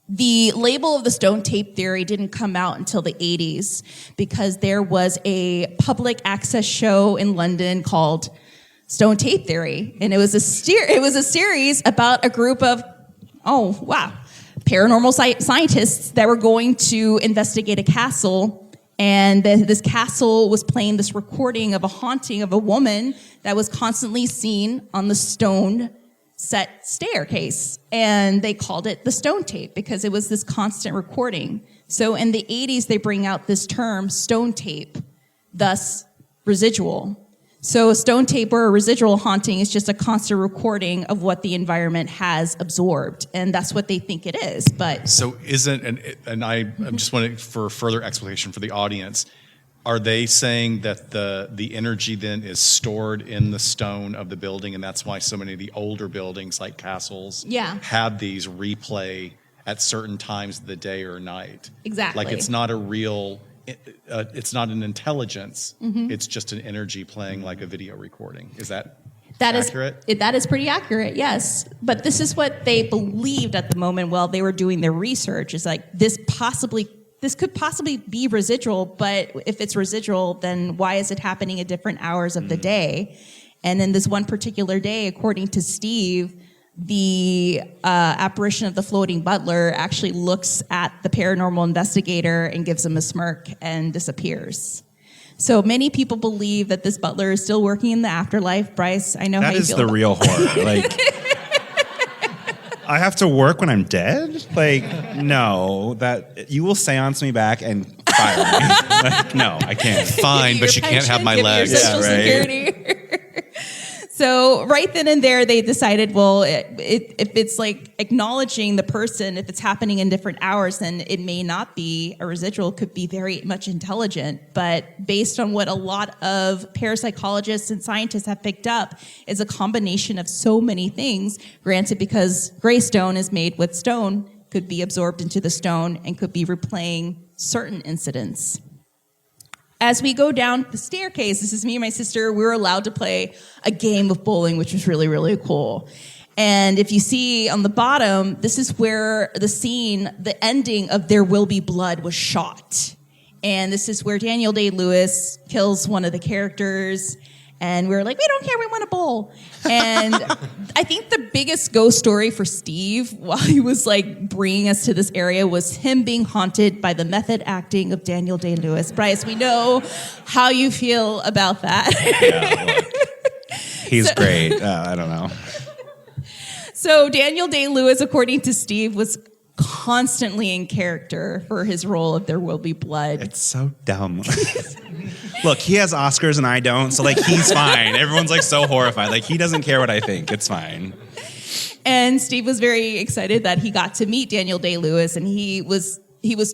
The label of the stone tape theory didn't come out until the 80s because there was a public access show in London called Stone Tape Theory, and it was a series about a group of paranormal scientists that were going to investigate a castle, and this castle was playing this recording of a haunting of a woman that was constantly seen on the stone set staircase, and they called it the stone tape because it was this constant recording. So in the 80s, they bring out this term stone tape, thus residual. So a stone tape or a residual haunting is just a constant recording of what the environment has absorbed, and that's what they think it is. But so I'm just wanting for further explanation for the audience. Are they saying that the energy then is stored in the stone of the building, and that's why so many of the older buildings like castles have these replay at certain times of the day or night? Exactly. Like it's not a real, it's not an intelligence, it's just an energy playing like a video recording. Is that accurate? That is pretty accurate, yes. But this is what they believed at the moment while they were doing their research, is like this could possibly be residual, but if it's residual, then why is it happening at different hours of the day? And then this one particular day, according to Steve, the apparition of the floating butler actually looks at the paranormal investigator and gives him a smirk and disappears. So many people believe that this butler is still working in the afterlife. Bryce, I know how you feel. That is the real horror. Like, I have to work when I'm dead? Like, no, that you will seance me back and fire me. Like, no, I can't. Fine, but you can't have my legs. Social Security. So right then and there, they decided, well, if it's like acknowledging the person, if it's happening in different hours, then it may not be a residual, could be very much intelligent. But based on what a lot of parapsychologists and scientists have picked up, is a combination of so many things. Granted, because gray stone is made with stone, could be absorbed into the stone and could be replaying certain incidents. As we go down the staircase, this is me and my sister, we were allowed to play a game of bowling, which was really, really cool. And if you see on the bottom, this is where the ending of There Will Be Blood was shot. And this is where Daniel Day-Lewis kills one of the characters. And we were like, we don't care, we want to bowl. And I think the biggest ghost story for Steve while he was like bringing us to this area was him being haunted by the method acting of Daniel Day-Lewis. Bryce, we know how you feel about that. Yeah, well, he's great. I don't know. So Daniel Day-Lewis, according to Steve, was constantly in character for his role of There Will Be Blood. It's so dumb. Look, he has Oscars and I don't, so like he's fine. Everyone's like so horrified. Like he doesn't care what I think. It's fine. And Steve was very excited that he got to meet Daniel Day-Lewis, and he was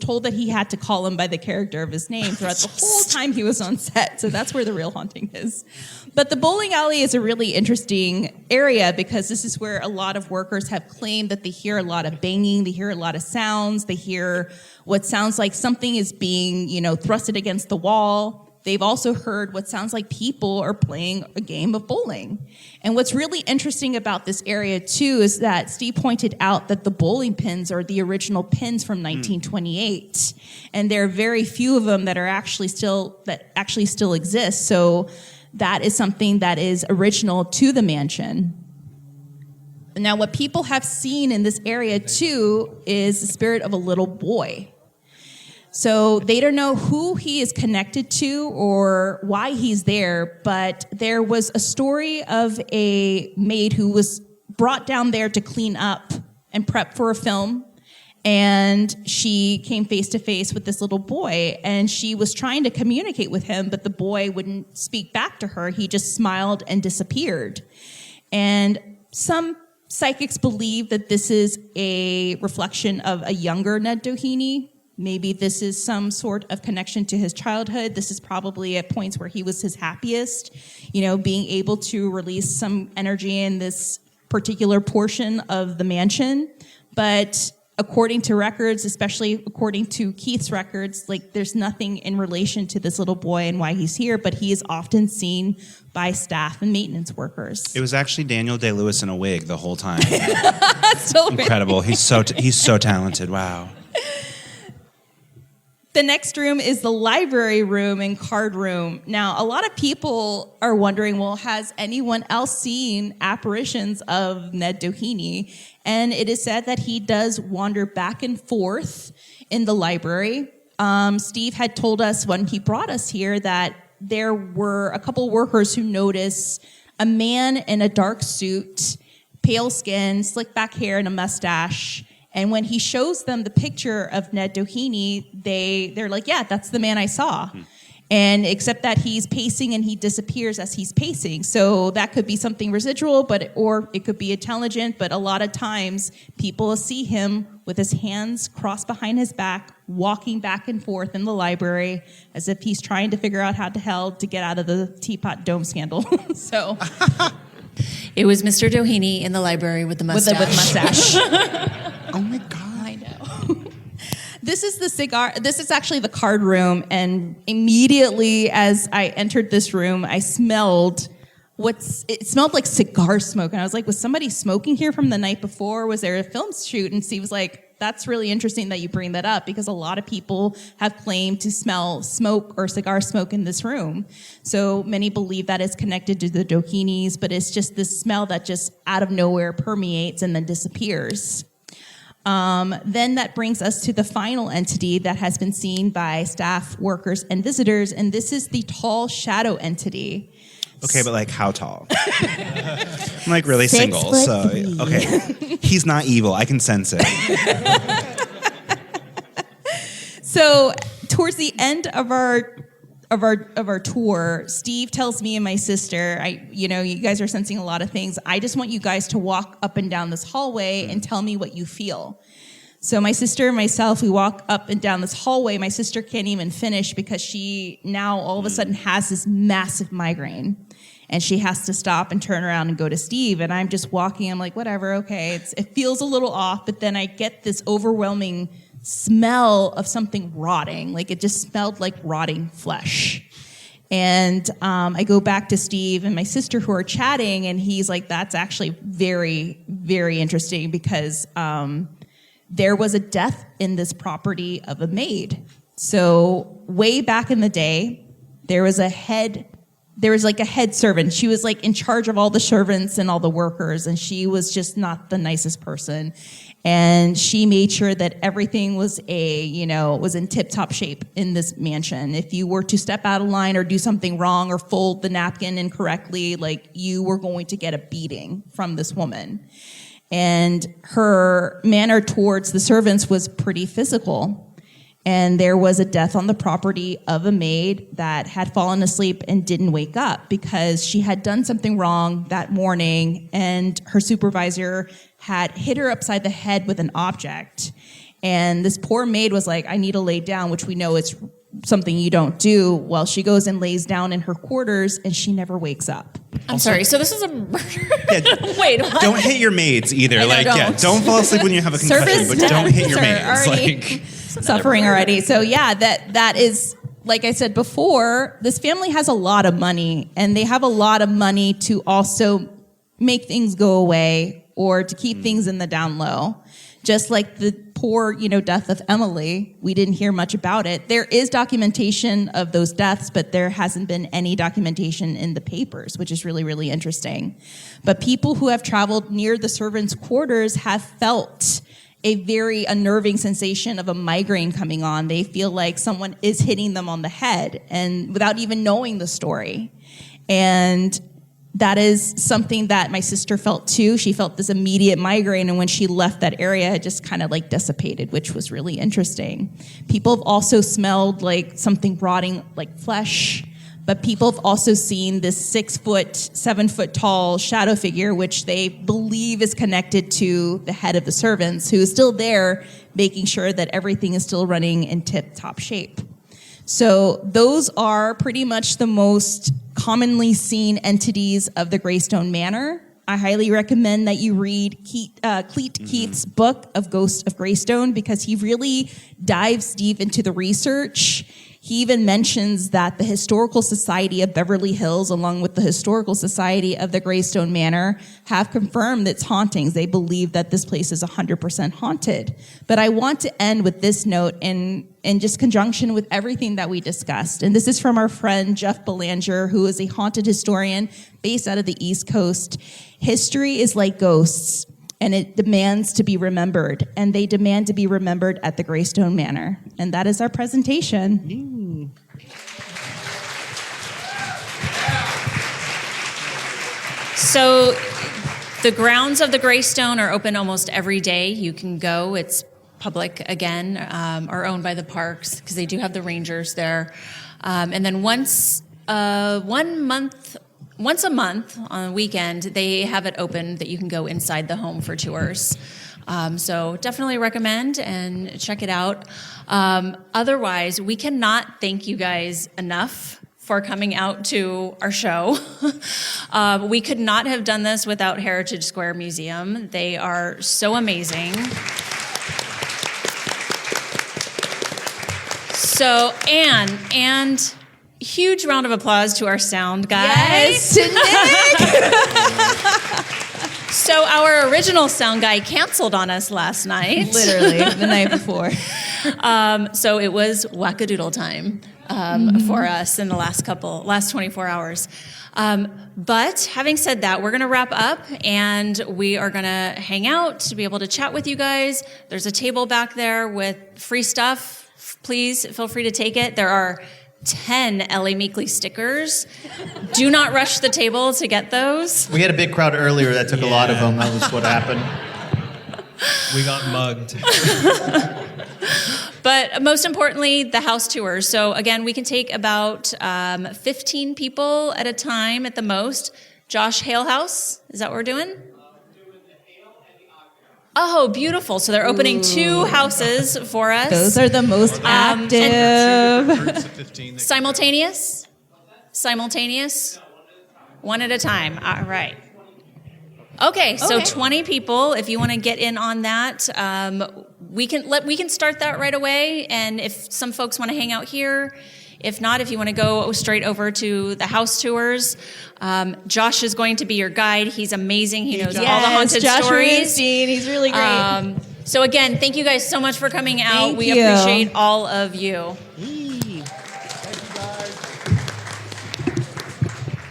told that he had to call him by the character of his name throughout the whole time he was on set. So that's where the real haunting is. But the bowling alley is a really interesting area because this is where a lot of workers have claimed that they hear a lot of banging, they hear a lot of sounds, they hear what sounds like something is being, thrusted against the wall. They've also heard what sounds like people are playing a game of bowling. And what's really interesting about this area, too, is that Steve pointed out that the bowling pins are the original pins from 1928. And there are very few of them that actually still exist. So that is something that is original to the mansion. Now, what people have seen in this area, too, is the spirit of a little boy. So they don't know who he is connected to or why he's there, but there was a story of a maid who was brought down there to clean up and prep for a film, and she came face to face with this little boy, and she was trying to communicate with him, but the boy wouldn't speak back to her. He just smiled and disappeared. And some psychics believe that this is a reflection of a younger Ned Doheny. Maybe this is some sort of connection to his childhood. This is probably at points where he was his happiest, being able to release some energy in this particular portion of the mansion. But according to records, especially according to Keith's records, there's nothing in relation to this little boy and why he's here, but he is often seen by staff and maintenance workers. It was actually Daniel Day-Lewis in a wig the whole time. So Incredible. He's so talented. Wow. The next room is the library room and card room. Now, a lot of people are wondering, well, has anyone else seen apparitions of Ned Doheny? And it is said that he does wander back and forth in the library. Steve had told us when he brought us here that there were a couple workers who noticed a man in a dark suit, pale skin, slick back hair, and a mustache. And when he shows them the picture of Ned Doheny, they're like, yeah, that's the man I saw. And except that he's pacing and he disappears as he's pacing. So that could be something residual, or it could be intelligent. But a lot of times people see him with his hands crossed behind his back, walking back and forth in the library as if he's trying to figure out how the hell to get out of the Teapot Dome scandal. So it was Mr. Doheny in the library with the mustache. With mustache. Oh my God. I know. This is actually the card room, and immediately as I entered this room, I smelled it smelled like cigar smoke, and I was like, was somebody smoking here from the night before? Was there a film shoot? And Steve was like, that's really interesting that you bring that up, because a lot of people have claimed to smell smoke or cigar smoke in this room. So many believe that is connected to the Dohenys, but it's just this smell that just out of nowhere permeates and then disappears. Then that brings us to the final entity that has been seen by staff, workers, and visitors, and this is the tall shadow entity. Okay, but how tall? I'm really 6 single, foot so 3. okay. He's not evil. I can sense it. So towards the end of our tour, Steve tells me and my sister, you guys are sensing a lot of things. I just want you guys to walk up and down this hallway and tell me what you feel. So my sister and myself, we walk up and down this hallway. My sister can't even finish because she now all of a sudden has this massive migraine. And she has to stop and turn around and go to Steve. And I'm just walking. I'm like, whatever, okay. It feels a little off, but then I get this overwhelming smell of something rotting. It just smelled like rotting flesh. And I go back to Steve and my sister who are chatting, and he's like, that's actually very, very interesting, because there was a death in this property of a maid. So way back in the day, there was a head servant. She was in charge of all the servants and all the workers, and she was just not the nicest person. And she made sure that everything was in tip-top shape in this mansion. If you were to step out of line or do something wrong or fold the napkin incorrectly, you were going to get a beating from this woman. And her manner towards the servants was pretty physical. And there was a death on the property of a maid that had fallen asleep and didn't wake up because she had done something wrong that morning, and her supervisor had hit her upside the head with an object. And this poor maid was like, I need to lay down, which we know is something you don't do. Well, she goes and lays down in her quarters, and she never wakes up. I'm sorry, so this is a murder? Yeah, Wait, what? don't hit your maids either. Don't fall asleep when you have a concussion, Service but don't hit your deaths are maids. already suffering already. So yeah, that is, like I said before, this family has a lot of money, and they have a lot of money to also make things go away or to keep things in the down low. Just like the poor, death of Emily, we didn't hear much about it. There is documentation of those deaths, but there hasn't been any documentation in the papers, which is really, really interesting. But people who have traveled near the servants' quarters have felt a very unnerving sensation of a migraine coming on. They feel like someone is hitting them on the head, and without even knowing the story. And that is something that my sister felt too. She felt this immediate migraine, and when she left that area, it just kind of dissipated, which was really interesting. People have also smelled like something rotting, like flesh, but people have also seen this 6 foot, 7 foot tall shadow figure, which they believe is connected to the head of the servants, who is still there, making sure that everything is still running in tip-top shape. So those are pretty much the most commonly seen entities of the Greystone Manor. I highly recommend that you read Cleet Keith's book of Ghost of Greystone, because he really dives deep into the research. He even mentions that the Historical Society of Beverly Hills, along with the Historical Society of the Greystone Manor, have confirmed its hauntings. They believe that this place is 100% haunted. But I want to end with this note in just conjunction with everything that we discussed. And this is from our friend Jeff Belanger, who is a haunted historian based out of the East Coast. History is like ghosts, and it demands to be remembered, and they demand to be remembered at the Greystone Manor. And that is our presentation. So the grounds of the Greystone are open almost every day. You can go. It's public again, are owned by the parks because they do have the rangers there. And then once a month on a weekend, they have it open that you can go inside the home for tours. So definitely recommend and check it out. Otherwise, we cannot thank you guys enough for coming out to our show. We could not have done this without Heritage Square Museum. They are so amazing. So, and huge round of applause to our sound guy. Yes, to Nick. So our original sound guy canceled on us last night. Literally, the night before. So it was wackadoodle time for us in the last 24 hours. But having said that, we're going to wrap up and we are going to hang out to be able to chat with you guys. There's a table back there with free stuff. Please feel free to take it. There are 10 Ellie Meekley stickers. Do not rush the table to get those. We had a big crowd earlier that took a lot of them. That was what happened. We got mugged. But most importantly, the house tours. So again, we can take about 15 people at a time at the most. Josh Hale House, is that what we're doing? Oh, beautiful. So they're opening 2 houses for us. Those are the most active. Simultaneous? One at a time. All right. Okay, so 20 people. If you want to get in on that, we can start that right away. And if some folks want to hang out here, if not, if you want to go straight over to the house tours, Josh is going to be your guide. He's amazing. He knows all the haunted Josh stories. Rubenstein, he's really great. So again, thank you guys so much for coming out. Thank we you. appreciate all of you. Thank you,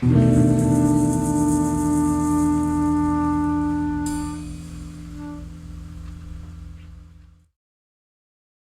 guys.